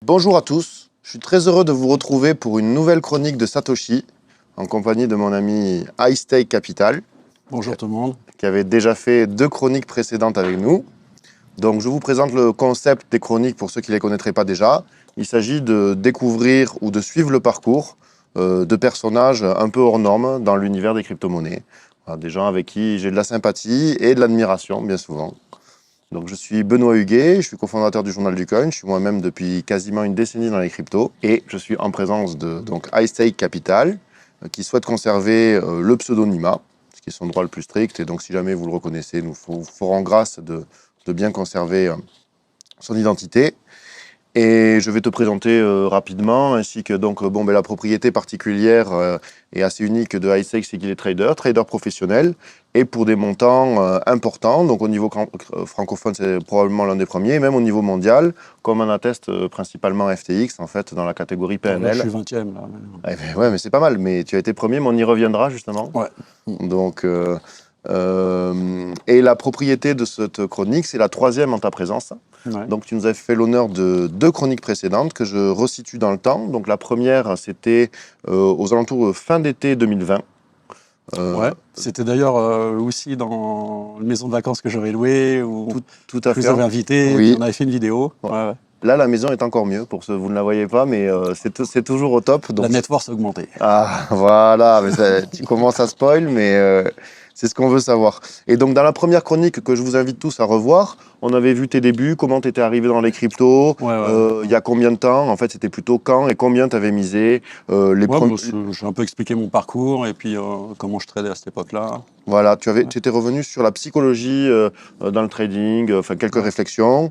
Bonjour à tous, je suis très heureux de vous retrouver pour une nouvelle chronique de Satoshi, en compagnie de mon ami iStake Capital. Bonjour tout le monde. Qui avait déjà fait 2 chroniques précédentes avec nous. Donc je vous présente le concept des chroniques pour ceux qui ne les connaîtraient pas déjà. Il s'agit de découvrir ou de suivre le parcours de personnages un peu hors normes dans l'univers des crypto-monnaies. Voilà, des gens avec qui j'ai de la sympathie et de l'admiration, bien souvent. Donc je suis Benoît Huguet, je suis cofondateur du Journal du Coin, je suis moi-même depuis quasiment une décennie dans les cryptos et je suis en présence de iStake Capital qui souhaite conserver le pseudonymat, ce qui est son droit le plus strict, et donc si jamais vous le reconnaissez, nous vous ferons grâce de bien conserver son identité. Et je vais te présenter rapidement, ainsi que donc la propriété particulière et assez unique de iStake, c'est qu'il est trader professionnel, et pour des montants importants. Donc au niveau francophone, c'est probablement l'un des premiers, même au niveau mondial, comme en atteste principalement FTX, en fait, dans la catégorie PNL. Là, je suis 20e. Là. Ouais, mais c'est pas mal, mais tu as été premier, mais on y reviendra justement. Ouais. Donc, et la propriété de cette chronique, c'est la 3e en ta présence. Ouais. Donc tu nous as fait l'honneur de 2 chroniques précédentes que je resitue dans le temps. Donc la première, c'était aux alentours fin d'été 2020. Ouais. C'était d'ailleurs aussi dans une maison de vacances que j'avais louée, où tout à fait. Vous avez invité, oui. On avait fait une vidéo. Ouais. Là, la maison est encore mieux, pour ceux vous ne la voyez pas, mais c'est toujours au top. Donc... La net worth a augmenté. Ah, voilà, mais tu commences à spoil, mais c'est ce qu'on veut savoir. Et donc, dans la première chronique que je vous invite tous à revoir, on avait vu tes débuts, comment tu étais arrivé dans les cryptos, il y a combien de temps, en fait, c'était plutôt quand et combien tu avais misé. J'ai un peu expliqué mon parcours et puis comment je tradais à cette époque-là. Voilà, tu étais revenu sur la psychologie dans le trading, quelques réflexions.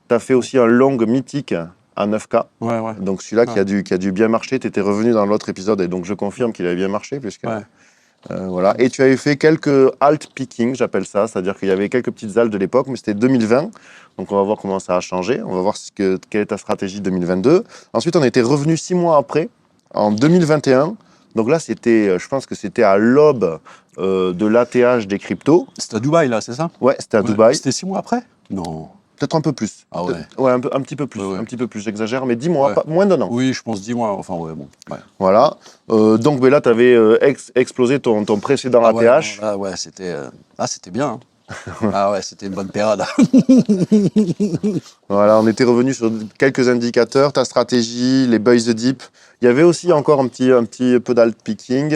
Tu as fait aussi un long mythique à 9K. Ouais. Donc celui-là qui a dû bien marcher, tu étais revenu dans l'autre épisode et donc je confirme qu'il avait bien marché. Puisque, voilà. Et tu avais fait quelques alt picking, j'appelle ça, c'est-à-dire qu'il y avait quelques petites altes de l'époque, mais c'était 2020. Donc on va voir comment ça a changé, on va voir quelle est ta stratégie 2022. Ensuite, on était revenu 6 mois après, en 2021. Donc là, je pense que c'était à l'aube de l'ATH des cryptos. C'était à Dubaï, là, c'est ça? Ouais, c'était à Dubaï. C'était 6 mois après? Non. Peut-être un peu plus. Ah ouais. Ouais, un petit peu plus. Ouais. Un petit peu plus, j'exagère, mais 10 mois, moins d'un an. Oui, je pense 10 mois. Enfin, ouais, bon. Ouais. Voilà. Donc là, tu avais explosé ton précédent ATH. C'était bien. Ah ouais, c'était une bonne période. Voilà, on était revenu sur quelques indicateurs, ta stratégie, les buys the dip. Il y avait aussi encore un petit peu d'alt picking.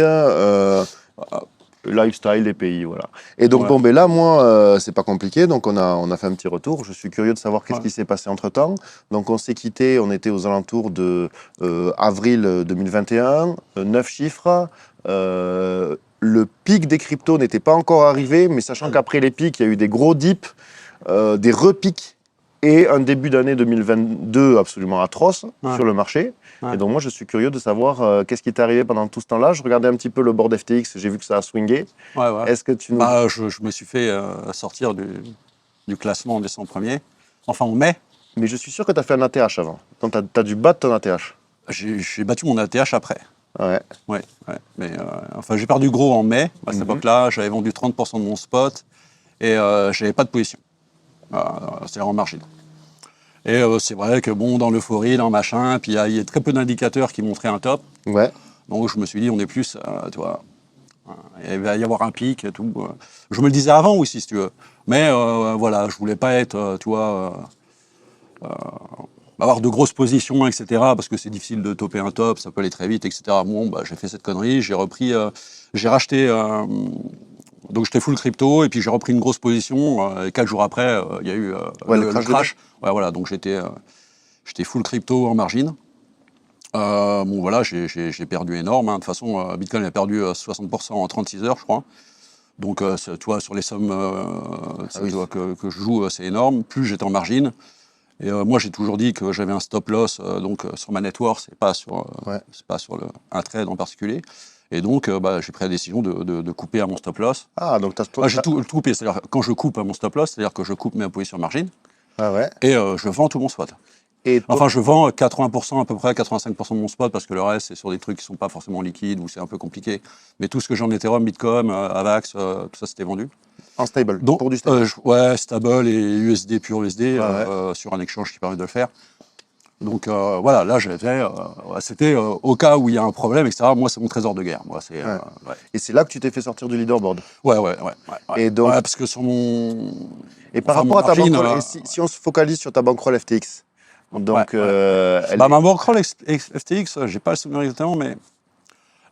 Lifestyle des pays, voilà. Et donc, là, moi, c'est pas compliqué, donc on a fait un petit retour. Je suis curieux de savoir qu'est-ce qui s'est passé entre-temps. Donc, on s'est quitté, on était aux alentours de avril 2021, 9 chiffres. Le pic des cryptos n'était pas encore arrivé, mais sachant qu'après les pics, il y a eu des gros dips, des repics, et un début d'année 2022 absolument atroce sur le marché. Ouais. Et donc moi, je suis curieux de savoir qu'est-ce qui t'est arrivé pendant tout ce temps-là. Je regardais un petit peu le board FTX, j'ai vu que ça a swingé. Ouais. Est-ce que tu nous... je me suis fait sortir du classement des 100 premiers, enfin en mai. Mais je suis sûr que tu as fait un ATH avant. Donc tu as dû battre ton ATH. J'ai battu mon ATH après. Ouais. Mais j'ai perdu gros en mai. À cette époque-là, j'avais vendu 30% de mon spot et j'avais pas de position. C'est-à-dire en margine. Et c'est vrai que dans l'euphorie, dans machin, puis il y a très peu d'indicateurs qui montraient un top. Ouais. Donc je me suis dit, on est plus, tu vois, il va y avoir un pic et tout. Je me le disais avant aussi, si tu veux. Mais voilà, je voulais pas être, tu vois, avoir de grosses positions, etc. Parce que c'est difficile de topper un top, ça peut aller très vite, etc. Bon, j'ai fait cette connerie, j'ai repris, j'ai racheté. Donc j'étais full crypto et puis j'ai repris une grosse position. Et 4 jours après, il y a eu le crash. Ouais, voilà, donc j'étais full crypto en margine. J'ai perdu énorme. De toute façon, Bitcoin a perdu 60% en 36 heures, je crois. Donc, tu vois, sur les sommes que je joue, c'est énorme. Plus j'étais en margine. Et moi, j'ai toujours dit que j'avais un stop loss sur ma net worth, c'est pas sur un trade en particulier. Et donc, j'ai pris la décision de couper à mon stop loss. Ah, donc j'ai tout coupé. C'est-à-dire, quand je coupe à mon stop loss, c'est-à-dire que je coupe mes positions margine. Ah ouais. Et je vends tout mon spot. Et toi- Enfin, je vends 80% à peu près, 85% de mon spot, parce que le reste, c'est sur des trucs qui sont pas forcément liquides ou c'est un peu compliqué. Mais tout ce que j'ai en Ethereum, Bitcoin, Avax, tout ça, c'était vendu. en stable, Donc, pour du stable. ouais, stable et USD, pur USD, Ouais. sur un exchange qui permet de le faire. Donc voilà, là, c'était au cas où il y a un problème, etc. Moi, c'est mon trésor de guerre. Moi, c'est, Ouais. ouais. Et c'est là que tu t'es fait sortir du leaderboard. Ouais. Et donc, Ouais, parce que sur mon. et par Enfin, mon rapport à ta margin, bankroll, et si on se focalise sur ta bankroll FTX, donc ouais. elle Bah, est- ma bankroll FTX, j'ai pas le souvenir exactement, mais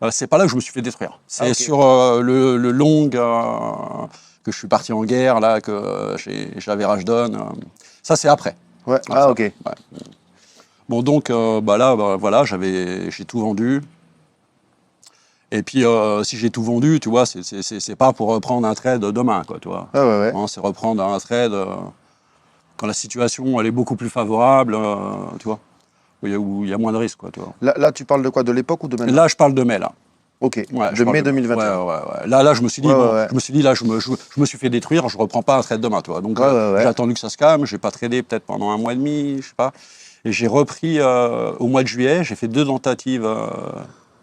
c'est pas là que je me suis fait détruire. C'est ok. sur le long que je suis parti en guerre, là, que j'avais Rajdon. Ça, c'est après. Ouais. Ah, Ah ça, ok. ouais. Bon, donc, bah là, bah, voilà, j'ai tout vendu. Et puis, si j'ai tout vendu, tu vois, c'est pas pour reprendre un trade demain, quoi, tu vois. Ouais. Hein, c'est reprendre un trade quand la situation, elle est beaucoup plus favorable, tu vois, où il y a moins de risques, quoi, tu vois. Là, tu parles de quoi? De l'époque ou de maintenant? Là, je parle de mai, là. Ok. Ouais, je De parle mai de mai. 2021. Ouais. Là, je me suis dit, Ouais, bon, ouais. je me suis dit, là, je me suis fait détruire, je reprends pas un trade demain, tu vois. Donc, Ouais. j'ai attendu que ça se calme, j'ai pas tradé peut-être pendant un mois et demi, je sais pas. Et j'ai repris au mois de juillet, j'ai fait 2 tentatives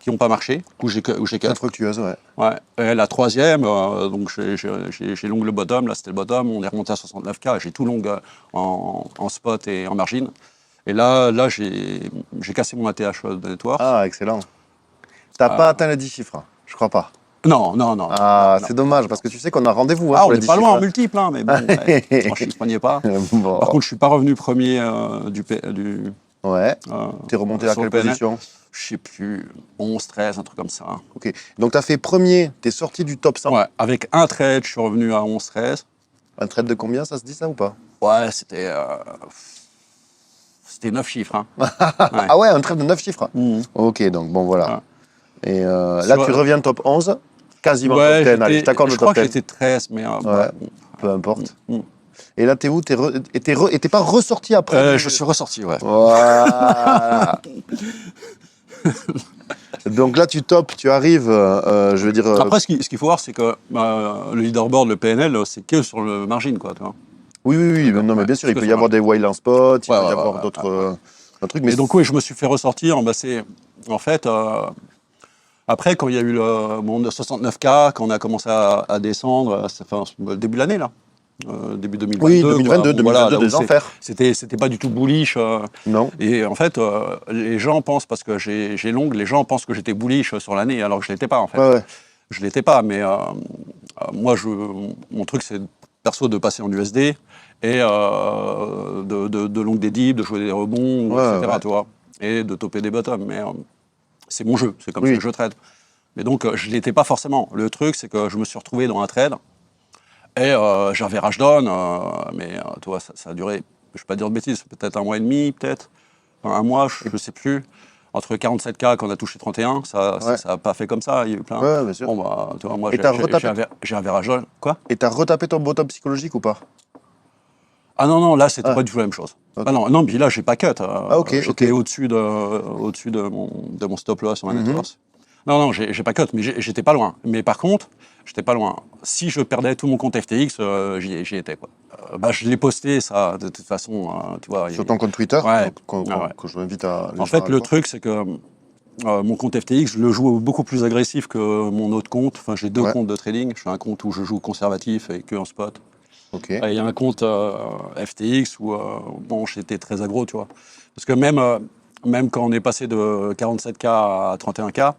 qui n'ont pas marché, où j'ai cut. Infructueuse, ouais. Ouais. Et la troisième, donc j'ai long le bottom, là c'était le bottom, on est remonté à 69K, j'ai tout long en spot et en margin. Et là j'ai cassé mon ATH de network. Ah, excellent. T'as pas atteint les 10 chiffres, hein, je crois pas. Non. Ah, Non, c'est dommage, non. parce que tu sais qu'on a rendez-vous hein, Ah, pour on les n'est 10 pas loin chiffres. en multiple, hein, mais bon, ouais, en chiffre, on n'y est pas. Bon. Par contre, je suis pas revenu premier Ouais. T'es remonté à sur le quelle PNL. position? Je sais plus, 11, 13, un truc comme ça. Ok. Donc, t'as fait premier, t'es sorti du top 100. Ouais, avec un trade, je suis revenu à 11, 13. Un trade de combien, ça se dit ça ou pas? Ouais, c'était 9 chiffres. Hein. Ouais. Ah ouais, un trade de 9 chiffres. Mhm. Ok, donc bon, voilà. Ouais. Et là, Sur- tu reviens top 11, quasiment Ouais, top 10. Allez, je t'accorde je le crois top que 10. j'étais 13, mais Ouais, bon. peu importe. Mm. Et là, t'es où? Et t'es pas ressorti après Je suis ressorti, ouais. Voilà. Donc là, tu topes, tu arrives, je veux dire... Après, ce qu'il faut voir, c'est que le leaderboard, le PNL, c'est que sur le margin, quoi. Tu vois. oui, non, mais Ouais, bien sûr, c'est il que peut y sur avoir le des whales en spot, il Ouais, peut y ouais, avoir ouais, d'autres ouais. trucs, mais Et donc, oui, je me suis fait ressortir. Bah, en fait, après, quand il y a eu mon 69K, quand on a commencé à descendre, ça fait le début de l'année, là. Début 2022. oui, quoi. 2022, Bon, voilà, 2022, là où des enfers. c'était pas du tout bullish. Non. Et en fait, les gens pensent, parce que j'ai long, les gens pensent que j'étais bullish sur l'année, alors que je l'étais pas, en fait. Ouais. Je l'étais pas, mais moi, mon truc, c'est perso de passer en USD et de long des dips, de jouer des rebonds, Ouais, etc. ouais. Tu vois, et de toper des bottoms. Mais c'est mon jeu, c'est comme Oui. ça que je trade. Mais donc, je ne l'étais pas forcément. Le truc, c'est que je me suis retrouvé dans un trade et j'avais Rajdon, mais tu vois, ça a duré, je ne vais pas dire de bêtises, peut-être un mois et demi, peut-être. Enfin, un mois, je ne sais plus. Entre 47K, quand on a touché 31, ça n'a pas fait comme ça, il y a eu plein. Ouais, bien sûr. Bon, bah, tu vois, moi, Et t'as retapé... j'ai un verrage jaune. Quoi? Et t'as retapé ton bottom psychologique ou pas? Ah non, là, c'était Ah. pas du tout la même chose. Ok. Ah non, puis là, j'ai pas cut. Ah, ok, J'étais ok. au-dessus de mon stop loss sur ma net Mhm. worth. Non, j'ai pas cut, mais j'étais pas loin. Mais par contre, j'étais pas loin. Si je perdais tout mon compte FTX, j'y étais, quoi. Je l'ai posté, ça, de toute façon, tu vois. Sur ton compte Twitter, Ouais. que je m'invite à... les En gens fait, à le voir. truc, c'est que mon compte FTX, je le joue beaucoup plus agressif que mon autre compte. Enfin, j'ai 2 Ouais. comptes de trading. J'ai un compte où je joue conservatif et que en spot. Ok. Et il y a un compte FTX où bon, j'étais très aggro, tu vois. Parce que même quand on est passé de 47K à 31K,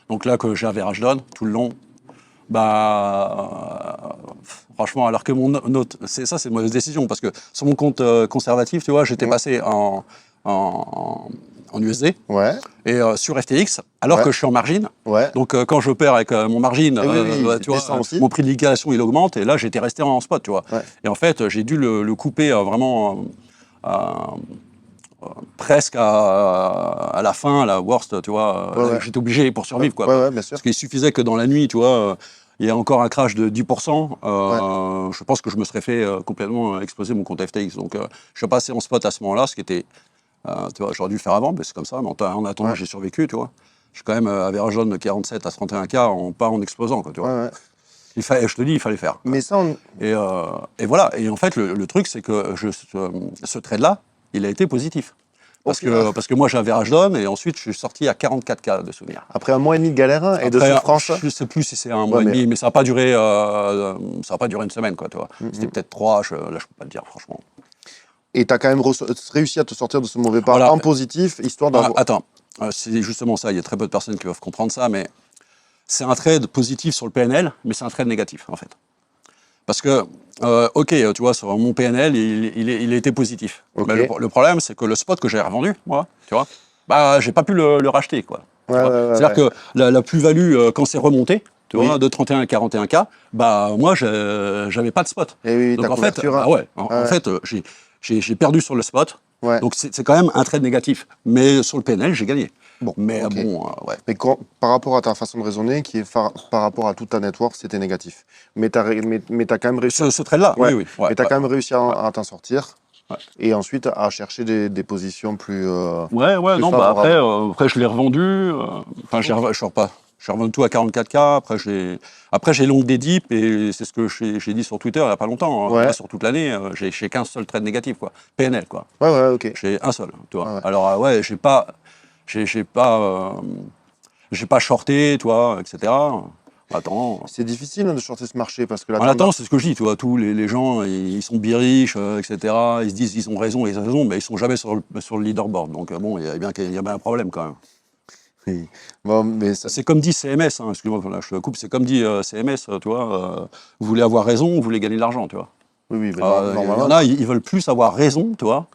donc là que j'avais Rajdon tout le long, franchement, alors que mon autre, c'est une mauvaise décision parce que sur mon compte conservatif, tu vois, j'étais Ouais. passé en USD Ouais. et sur FTX, alors Ouais. que je suis en margin. Ouais. Donc quand je opère avec mon margin, Et oui, tu vois, descend aussi. mon prix de liquidation il augmente et là j'étais resté en spot, tu vois. Ouais. Et en fait j'ai dû le couper vraiment presque à la fin, à la worst, tu vois. Ouais. J'étais obligé pour survivre, quoi. Ouais, bien sûr. Parce qu'il suffisait que dans la nuit, tu vois, il y a encore un crash de 10%. Je pense que je me serais fait complètement exploser mon compte FTX. Donc je suis passé en spot à ce moment-là, ce qui était, tu vois, j'aurais dû le faire avant, mais c'est comme ça. Mais en attendant, Ouais. j'ai survécu, tu vois. Je suis quand même average de 47 à 31K, pas en explosant, quoi, tu vois. Ouais. Je te dis, il fallait faire. Mais ça, Et voilà. Et en fait, le truc, c'est que ce trade-là, il a été positif. Parce que moi, j'ai un verrage d'homme et ensuite, je suis sorti à 44 cas de souvenirs. Après un mois et demi de galère et de souffrance. Je ne sais plus si c'est un mois et demi, mais ça n'a pas duré une semaine, quoi, tu vois. C'était peut-être 3, là, je ne peux pas le dire, franchement. Et tu as quand même réussi à te sortir de ce mauvais pas en positif, histoire d'avoir... Attends, c'est justement ça, il y a très peu de personnes qui peuvent comprendre ça, mais c'est un trade positif sur le PNL, mais c'est un trade négatif, en fait. Parce que, ok, tu vois, sur mon PNL, il était positif. Okay. Mais le problème, c'est que le spot que j'ai revendu, moi, tu vois, bah, j'ai pas pu le racheter, quoi. C'est-à-dire que la plus-value, quand c'est remonté, tu vois, de 31 à 41K, bah, moi, j'avais pas de spot. Et oui, donc, en fait, en fait, j'ai perdu sur le spot. Ouais. Donc, c'est quand même un trade négatif. Mais sur le PNL, j'ai gagné. Bon, mais Mais par rapport à ta façon de raisonner, qui est par rapport à toute ta network, c'était négatif. Mais tu as quand même réussi. Ce trade-là, oui. Mais tu as quand même réussi à t'en sortir. Ouais. Et ensuite à chercher des positions plus. Plus non, bah après, je l'ai revendu. Enfin, je repars. Je revendu tout à 44K. Après, j'ai long des dips et c'est ce que j'ai dit sur Twitter il n'y a pas longtemps. Ouais. Après, sur toute l'année, j'ai qu'un seul trade négatif, quoi. PNL, quoi. Ouais, ok. J'ai un seul, tu vois. Alors, j'ai pas shorté, tu vois, etc. Attends. C'est difficile de shorter ce marché parce que c'est ce que je dis, tu vois, tous les gens, ils sont biriches, etc. Ils se disent ils ont raison, mais ils sont jamais sur le leaderboard. Donc bon, il y a bien un problème quand même. Oui. Bon, mais c'est comme dit CMS, hein, excuse-moi, voilà, je te coupe, c'est comme dit CMS, tu vois, vous voulez avoir raison, vous voulez gagner de l'argent, tu vois. Oui, normalement. Il y en a, ils veulent plus avoir raison, tu vois,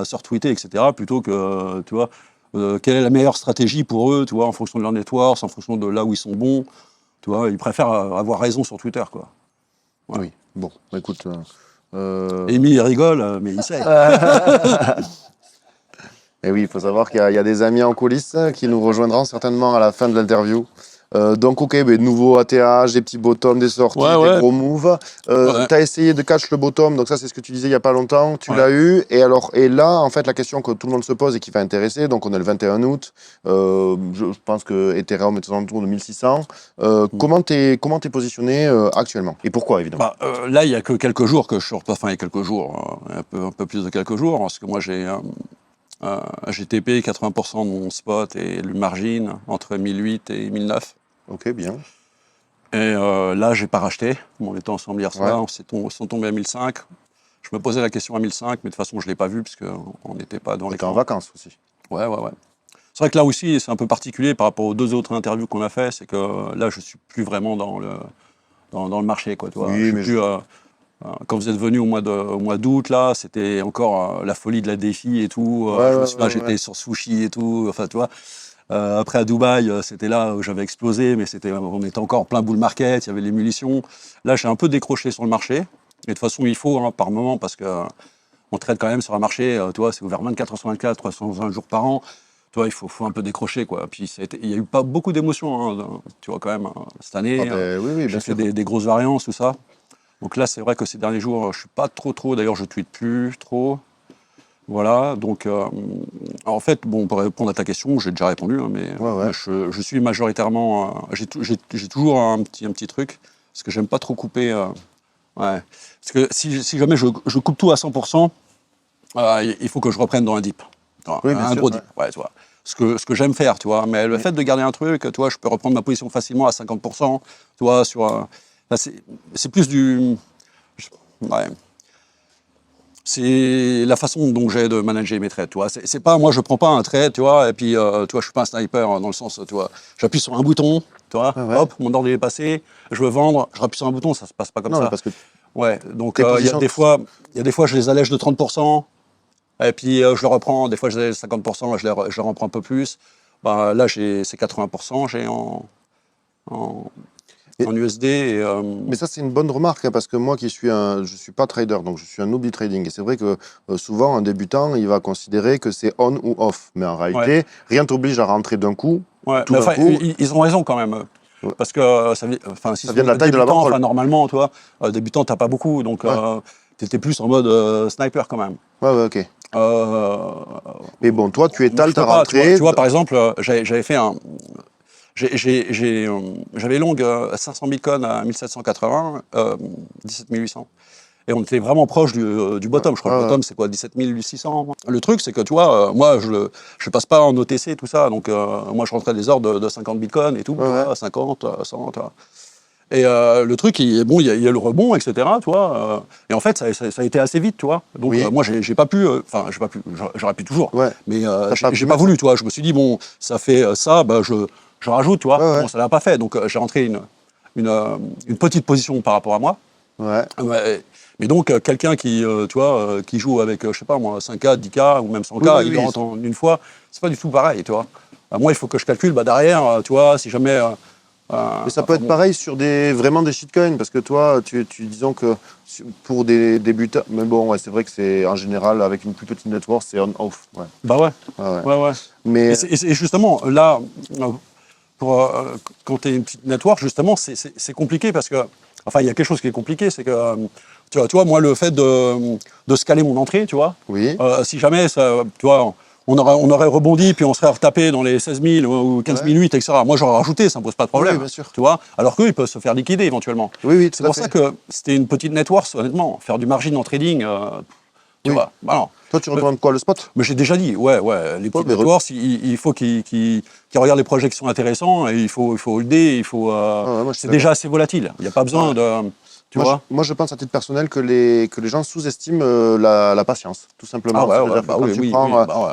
sur Twitter, etc., plutôt que, tu vois, quelle est la meilleure stratégie pour eux, tu vois, en fonction de leur network, en fonction de là où ils sont bons. Tu vois, ils préfèrent avoir raison sur Twitter, quoi. Voilà. Oui, bon, écoute... Amy, il rigole, mais il sait. Et oui, il faut savoir qu'il y a des amis en coulisses qui nous rejoindront certainement à la fin de l'interview. Donc, ok, nouveau ATH, des petits bottoms, des sorties, des gros moves. Tu as essayé de catch le bottom, donc ça, c'est ce que tu disais il n'y a pas longtemps. Tu l'as eu. Et là, en fait, la question que tout le monde se pose et qui va intéresser, donc on est le 21 août. Je pense que Ethereum est autour de 1600. Comment t'es positionné actuellement? Et pourquoi, évidemment? Là, il n'y a que quelques jours que je suis repassé. Enfin, il y a quelques jours, un peu plus de quelques jours, parce que moi, j'ai TP 80% de mon spot et le margin entre 1008 et 1009. Ok, bien. Et là, j'ai pas racheté. On était ensemble hier soir, on sont tombés à 1005. Je me posais la question à 1005, mais de toute façon, je ne l'ai pas vu, parce qu'on n'était pas dans les. Tu en vacances aussi. Ouais. C'est vrai que là aussi, c'est un peu particulier par rapport aux deux autres interviews qu'on a fait, c'est que là, je suis plus vraiment dans le marché, quoi. Tu vois. Quand vous êtes venu au mois d'août, là, c'était encore la folie de la défi et tout. J'étais sur sushi et tout. Enfin, tu vois. Après, à Dubaï, c'était là où j'avais explosé, mais on était encore en plein bull market, il y avait les munitions. Là, j'ai un peu décroché sur le marché. Et de toute façon, il faut, par moment, parce qu'on trade quand même sur un marché, tu vois, c'est ouvert 24 sur 24, 320 jours par an. Tu vois, il faut un peu décrocher, quoi. Puis, il y a eu pas beaucoup d'émotions, hein, tu vois, quand même, cette année. J'ai fait des grosses variances, tout ça. Donc là, c'est vrai que ces derniers jours, je ne suis pas trop, d'ailleurs, je ne tweete plus trop. Voilà, donc en fait, bon, pour répondre à ta question, j'ai déjà répondu, hein, mais je suis majoritairement... j'ai toujours un petit truc, parce que j'aime pas trop couper... Parce que si jamais je coupe tout à 100%, il faut que je reprenne dans un dip. Un gros dip, tu vois. Ce que j'aime faire, tu vois. Mais le fait de garder un truc, tu vois, je peux reprendre ma position facilement à 50%, tu vois, c'est plus du... C'est la façon dont j'ai de manager mes trades, tu vois. C'est pas, moi, je prends pas un trade, tu vois, et puis, tu vois, je suis pas un sniper dans le sens, tu vois, j'appuie sur un bouton, tu vois, hop, mon ordre est passé, je veux vendre, je rappuie sur un bouton, ça se passe pas comme ça. Parce que donc il y a des fois, je les allège de 30%, et puis je le reprends, des fois je les allège de 50%, je le reprends un peu plus. Là, c'est 80%, j'ai en USD. Mais ça, c'est une bonne remarque, hein, parce que moi, je suis pas trader, donc je suis un newbie trading. Et c'est vrai que souvent, un débutant, il va considérer que c'est on ou off. Mais en réalité, rien t'oblige à rentrer d'un coup. Tout d'un coup. Ils ont raison quand même. Parce que ça vient de la taille de la banque. Normalement, toi, débutant, t'as pas beaucoup. Donc, tu étais plus en mode sniper quand même. Ok. Mais bon, toi, tu étales ta rentrée. Tu vois, par exemple, j'avais fait un... J'avais long 500 bitcoins à 1780, 17 800. Et on était vraiment proche du bottom. Je crois que le bottom, c'est quoi, 17 600. Le truc, c'est que, tu vois, moi, je passe pas en OTC, tout ça. Donc, moi, je rentrais des ordres de 50 bitcoins et tout, tu vois, 50, 100, tu vois. Et le truc, bon, il y a le rebond, etc. Tu vois, et en fait, ça a été assez vite, tu vois. Donc moi, j'ai pas pu, j'aurais pu toujours, mais j'ai pas voulu, tu vois. Je me suis dit bon, ça fait ça, bah je rajoute, tu vois. Bon, ça l'a pas fait, donc j'ai rentré une petite position par rapport à moi. Mais donc quelqu'un qui, tu vois, qui joue avec, je sais pas moi, 5K, 10K ou même 100K, il rentre en une fois, c'est pas du tout pareil, tu vois. Moi, il faut que je calcule, bah derrière, tu vois, si jamais mais ça peut être pareil sur vraiment des shitcoins, parce que toi, disons que pour des débutants, mais bon, c'est vrai que c'est en général, avec une plus petite net worth, c'est on-off. Bah ouais. Mais et justement, là, quand tu es une petite net worth, justement, c'est compliqué parce que, enfin, il y a quelque chose qui est compliqué, c'est que, tu vois, moi, le fait de scaler mon entrée, tu vois, si jamais, ça, tu vois, on aurait rebondi, puis on serait retapé dans les 16 000 ou 15 008, etc. Moi, j'aurais rajouté, ça ne me pose pas de problème. Bien sûr. Tu vois, alors qu'eux, ils peuvent se faire liquider éventuellement. C'est pour ça que c'était une petite net worth, honnêtement. Faire du margin en trading, tu vois. Bah non. Toi, tu recommandes quoi, le spot? Mais j'ai déjà dit, les petites net worth, il faut qu'ils regardent les projets qui sont intéressants, et il faut holder, il faut. C'est déjà assez volatile. Il n'y a pas besoin de. Moi, je pense à titre personnel que les gens sous-estiment la patience, tout simplement.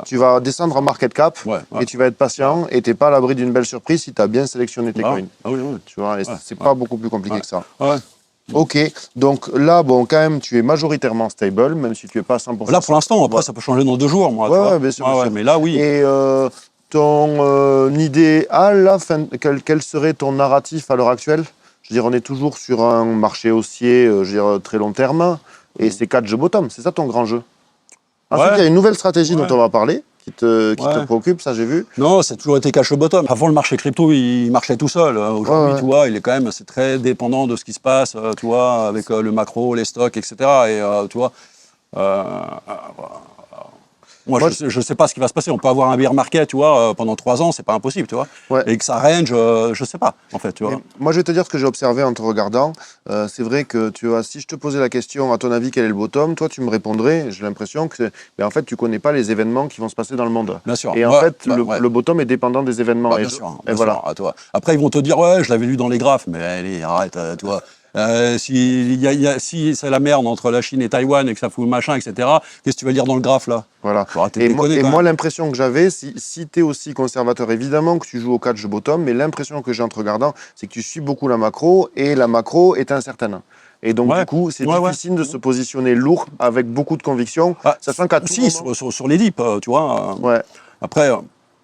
Tu vas descendre en market cap et tu vas être patient et tu n'es pas à l'abri d'une belle surprise si tu as bien sélectionné tes coins. Tu vois, c'est pas beaucoup plus compliqué que ça. Ok, donc là, bon, quand même, tu es majoritairement stable, même si tu n'es pas à 100%. Là, pour l'instant, après, ça peut changer dans 2 jours, moi. Bien sûr. Mais là, oui. Et ton idéal, quel serait ton narratif à l'heure actuelle? Je veux dire, on est toujours sur un marché haussier, je veux dire, très long terme, et c'est 4 jeux bottom, c'est ça ton grand jeu? Ensuite, il y a une nouvelle stratégie dont on va parler, qui te préoccupe, ça j'ai vu. Non, c'est toujours été cash au bottom. Avant, le marché crypto, il marchait tout seul. Aujourd'hui, tu vois, il est quand même, c'est très dépendant de ce qui se passe, tu vois, avec le macro, les stocks, etc. Et tu vois, moi, je ne sais pas ce qui va se passer. On peut avoir un bear market, tu vois, pendant 3 ans, c'est pas impossible, tu vois. Et que ça range, je sais pas, en fait, tu vois. Moi, je vais te dire ce que j'ai observé en te regardant. C'est vrai que, tu vois, si je te posais la question, à ton avis, quel est le bottom, toi, tu me répondrais, j'ai l'impression que, en fait, tu connais pas les événements qui vont se passer dans le monde. Bien sûr. Et en fait, le bottom est dépendant des événements. Bien sûr. Toi. Après, ils vont te dire, je l'avais lu dans les graphes, mais allez, arrête, tu vois. Si c'est la merde entre la Chine et Taïwan et que ça fout le machin, etc., qu'est-ce que tu vas lire dans le graphe, là? Et moi, l'impression que j'avais, si tu es aussi conservateur, évidemment que tu joues au catch bottom, mais l'impression que j'ai en te regardant, c'est que tu suis beaucoup la macro, et la macro est incertaine. Et donc, du coup, c'est difficile de se positionner lourd avec beaucoup de conviction, sachant qu'à tout moment... sur les dips, tu vois. Après,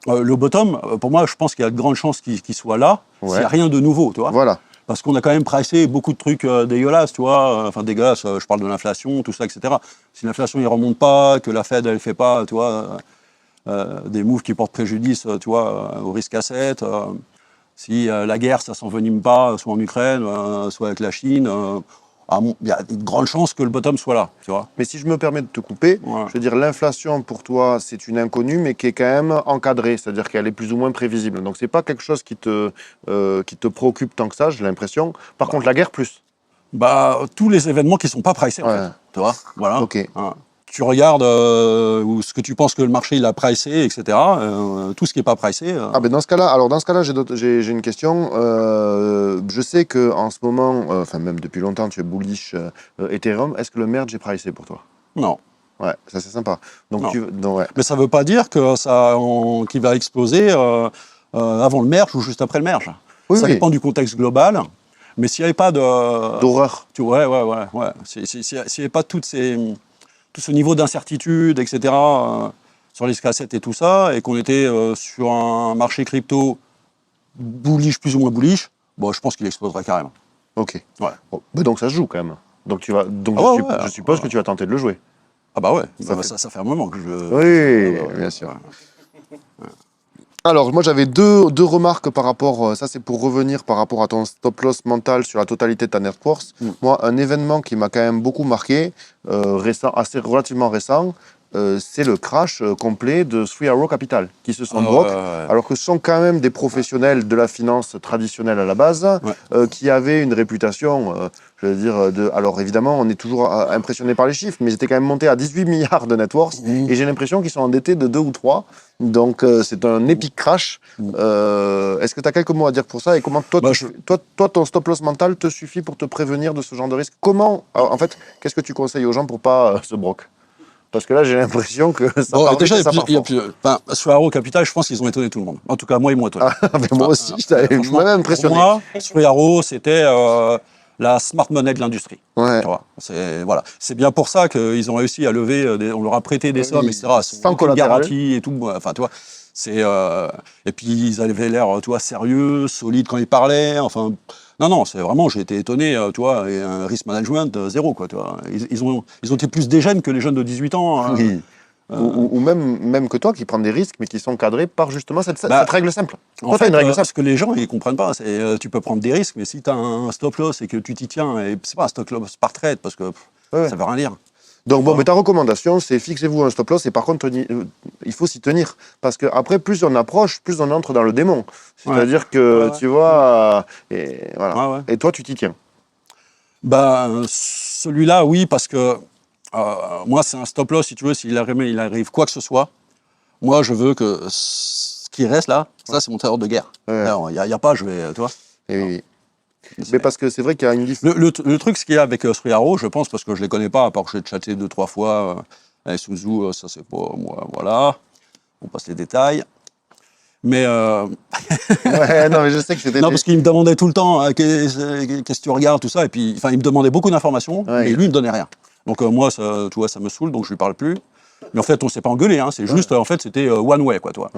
le bottom, pour moi, je pense qu'il y a de grandes chances qu'il soit là, s'il n'y a rien de nouveau, tu vois. Parce qu'on a quand même pricé beaucoup de trucs dégueulasses, tu vois. Enfin, dégueulasses, je parle de l'inflation, tout ça, etc. Si l'inflation ne remonte pas, que la Fed, elle ne fait pas, tu vois, des moves qui portent préjudice, tu vois, au risque asset. Si la guerre, ça ne s'envenime pas, soit en Ukraine, soit avec la Chine, il y a de grandes chances que le bottom soit là, tu vois. Mais si je me permets de te couper, je veux dire, l'inflation pour toi, c'est une inconnue, mais qui est quand même encadrée, c'est-à-dire qu'elle est plus ou moins prévisible. Donc, c'est pas quelque chose qui te préoccupe tant que ça, j'ai l'impression. Par contre, la guerre, plus. Tous les événements qui ne sont pas pricés, en fait, tu vois. Voilà. Tu regardes ce que tu penses que le marché il a pricé, etc. Tout ce qui n'est pas pricé. Dans ce cas-là, j'ai une question. Je sais qu'en ce moment, enfin même depuis longtemps, tu es bullish Ethereum. Est-ce que le merge est pricé pour toi? Non. Ouais, ça c'est sympa. Mais ça ne veut pas dire que qu'il va exploser avant le merge ou juste après le merge. Ça dépend du contexte global. Mais s'il n'y avait pas d'horreur. S'il n'y avait pas tout ce niveau d'incertitude, etc., sur les cassettes et tout ça, et qu'on était sur un marché crypto bullish, plus ou moins bullish, je pense qu'il exploserait carrément. Ok. Mais donc ça se joue quand même. Donc je suppose que tu vas tenter de le jouer. Ah bah ouais, ça fait un moment que je... Oui, bien sûr. Alors, moi, j'avais deux remarques par rapport... ça, c'est pour revenir par rapport à ton stop-loss mental sur la totalité de ta net worth. Moi, un événement qui m'a quand même beaucoup marqué, relativement récent, c'est le crash complet de Three Arrows Capital, qui se sont broke, alors que ce sont quand même des professionnels de la finance traditionnelle à la base, qui avaient une réputation, je veux dire, alors évidemment, on est toujours impressionné par les chiffres, mais ils étaient quand même montés à 18 milliards de net worth, et j'ai l'impression qu'ils sont endettés de 2 ou 3. Donc c'est un épique crash. Est-ce que tu as quelques mots à dire pour ça, et comment toi, ton stop loss mental te suffit pour te prévenir de ce genre de risque? Comment, en fait, qu'est-ce que tu conseilles aux gens pour pas se broquer? Parce que là, j'ai l'impression que ça part déjà, vite, il y a plus, sur Arrow Capital, je pense qu'ils ont étonné tout le monde. En tout cas, moi, ils m'ont étonné. Mais moi aussi, je t'avais même impressionné. Pour moi, sur Arrow, c'était la smart money de l'industrie. Ouais. Voilà. C'est bien pour ça qu'ils ont réussi à lever, on leur a prêté des sommes, etc. Sans collatéral. Garantie et tout. Enfin, tu vois, et puis, ils avaient l'air, tu vois, sérieux, solides quand ils parlaient. Enfin, non, c'est vraiment, j'ai été étonné, tu vois, et un risk management zéro, quoi, tu vois. Ils ont été plus des jeunes que les jeunes de 18 ans. Oui. Ou même que toi qui prends des risques, mais qui sont cadrés par justement cette règle simple. En fait, une règle simple. Ce que les gens ils comprennent pas, c'est tu peux prendre des risques, mais si tu as un stop loss et que tu t'y tiens, et c'est pas un stop loss par trade, parce que ça veut rien dire. Donc bon, mais ta recommandation, c'est fixez-vous un stop loss, et par contre, il faut s'y tenir. Parce qu'après, plus on approche, plus on entre dans le démon. C'est-à-dire que, tu vois, et voilà. Et toi, tu t'y tiens. Celui-là, oui, parce que moi, c'est un stop loss, si tu veux, il arrive quoi que ce soit. Moi, je veux que ce qui reste là, ça, c'est mon terreur de guerre. Il n'y a pas, je vais, tu vois. Oui. Mais parce que c'est vrai qu'il y a une différence. Le truc, ce qu'il y a avec Three Arrows, je pense, parce que je ne les connais pas, à part que j'ai chatté 2-3 fois avec Suzu, ça, c'est pas moi, voilà. On passe les détails. Mais ouais, non, mais je sais que c'était. Non, parce qu'il me demandait tout le temps qu'est-ce que tu regardes, tout ça, et puis, il me demandait beaucoup d'informations, mais lui, il me donnait rien. Donc moi, ça, tu vois, ça me saoule, donc je lui parle plus. Mais en fait, on s'est pas engueulé, hein, c'est juste, en fait, c'était one way, quoi, toi.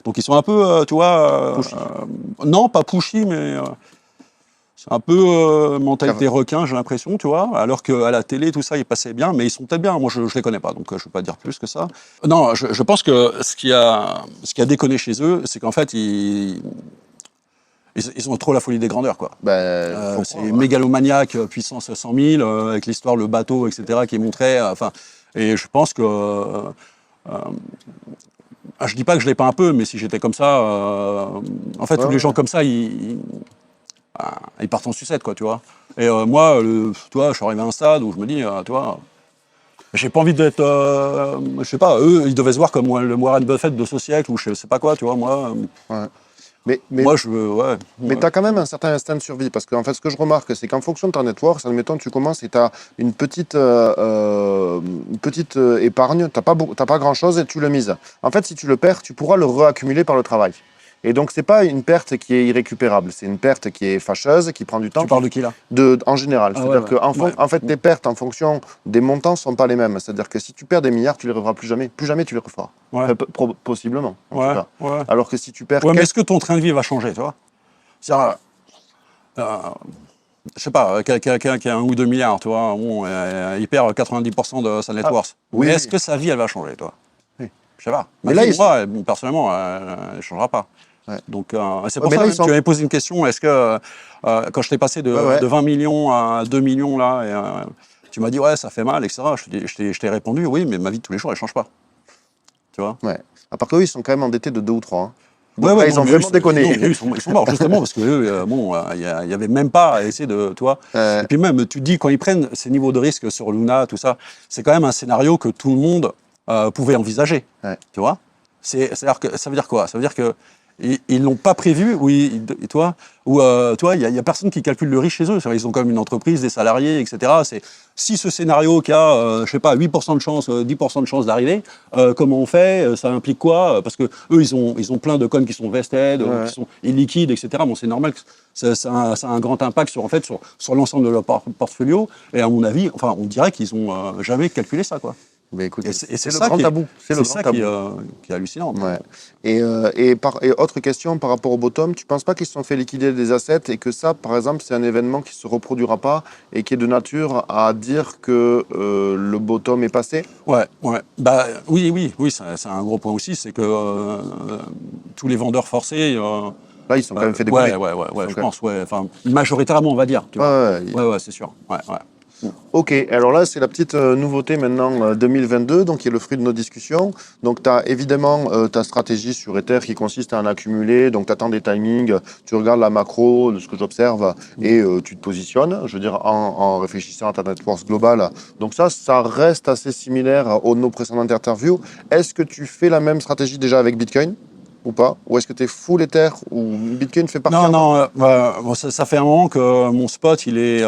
Donc ils sont un peu, tu vois, non, pas pushy, mais c'est un peu mentalité requin, j'ai l'impression, tu vois. Alors qu'à la télé, tout ça, ils passaient bien, mais ils sont peut-être bien. Moi, je les connais pas, donc je ne vais pas dire plus que ça. Non, je pense que ce qui a déconné chez eux, c'est qu'en fait, ils ont trop la folie des grandeurs, quoi. C'est mégalomaniaque, puissance 100 000, avec l'histoire, le bateau, etc., qui est montré. Et je pense que... je dis pas que je l'ai pas un peu, mais si j'étais comme ça... en fait, tous les gens comme ça, ils partent en sucette, quoi, tu vois. Et moi, tu vois, je suis arrivé à un stade où je me dis, tu vois... J'ai pas envie d'être... je sais pas, eux, ils devaient se voir comme le Warren Buffett de ce siècle, ou je sais pas quoi, tu vois, moi... Mais moi, je veux, mais tu as quand même un certain instinct de survie, parce qu'en fait, ce que je remarque, c'est qu'en fonction de ton network, admettons, tu commences et tu as une petite épargne, tu n'as pas grand-chose et tu le mises. En fait, si tu le perds, tu pourras le réaccumuler par le travail. Et donc, ce n'est pas une perte qui est irrécupérable, c'est une perte qui est fâcheuse, qui prend du temps. Tu parles de qui, là? En général. C'est-à-dire en fait, tes pertes en fonction des montants ne sont pas les mêmes. C'est-à-dire que si tu perds des milliards, tu ne les referas plus jamais. Plus jamais tu les referas. Possiblement, en tout cas. Alors que si tu perds... mais est-ce que ton train de vie va changer, tu vois? C'est-à-dire, je sais pas, quelqu'un qui a 1 ou 2 milliards, tu vois, il perd 90% de sa net worth. Mais est-ce que sa vie, elle va changer, toi? Oui. Je sais pas. Mais là, moi, personnellement, elle ne changera pas. Donc, c'est pour ça que tu m'avais posé une question. Est-ce que, quand je t'ai passé de 20 millions à 2 millions, là, tu m'as dit, ouais, ça fait mal, etc. Je t'ai répondu, oui, mais ma vie de tous les jours, elle ne change pas. Tu vois? Ouais. À part qu'eux, ils sont quand même endettés de 2 ou 3. Hein. Ils ont vraiment déconné. Ils sont morts, justement, parce que il n'y avait même pas à essayer de, toi. Et puis même, tu te dis, quand ils prennent ces niveaux de risque sur Luna, tout ça, c'est quand même un scénario que tout le monde pouvait envisager. Tu vois? C'est-à-dire que ça veut dire quoi? Ça veut dire que ils l'ont pas prévu, oui, toi, ou il y a personne qui calcule le risque chez eux. Ils ont quand même une entreprise, des salariés, etc. Si ce scénario qui a, je sais pas, 8% de chance, 10% de chance d'arriver, comment on fait? Ça implique quoi? Parce que eux, ils ont plein de coins qui sont vested, qui sont illiquides, etc. Bon, c'est normal que ça a un grand impact sur l'ensemble de leur portfolio. Et à mon avis, enfin, on dirait qu'ils ont jamais calculé ça, quoi. Mais écoute, c'est le grand tabou. C'est ça qui est hallucinant. Ouais. Et autre question par rapport au bottom, tu ne penses pas qu'ils se sont fait liquider des assets et que ça, par exemple, c'est un événement qui ne se reproduira pas et qui est de nature à dire que le bottom est passé? Ouais. Oui, c'est un gros point aussi, c'est que tous les vendeurs forcés... là, ils sont quand même fait décoller. Ouais, je pense, enfin, majoritairement, on va dire. Tu vois. Ouais, c'est sûr. Ouais. Ok, alors là, c'est la petite nouveauté maintenant 2022, donc qui est le fruit de nos discussions. Donc, tu as évidemment ta stratégie sur Ether qui consiste à en accumuler. Donc, tu attends des timings, tu regardes la macro, de ce que j'observe, et tu te positionnes, je veux dire, en réfléchissant à ta net worth globale. Donc, ça reste assez similaire aux nos précédentes interviews. Est-ce que tu fais la même stratégie déjà avec Bitcoin ou pas? Ou est-ce que tu es full Ether ou Bitcoin fait partie? Non, bon, ça fait un moment que mon spot, il est,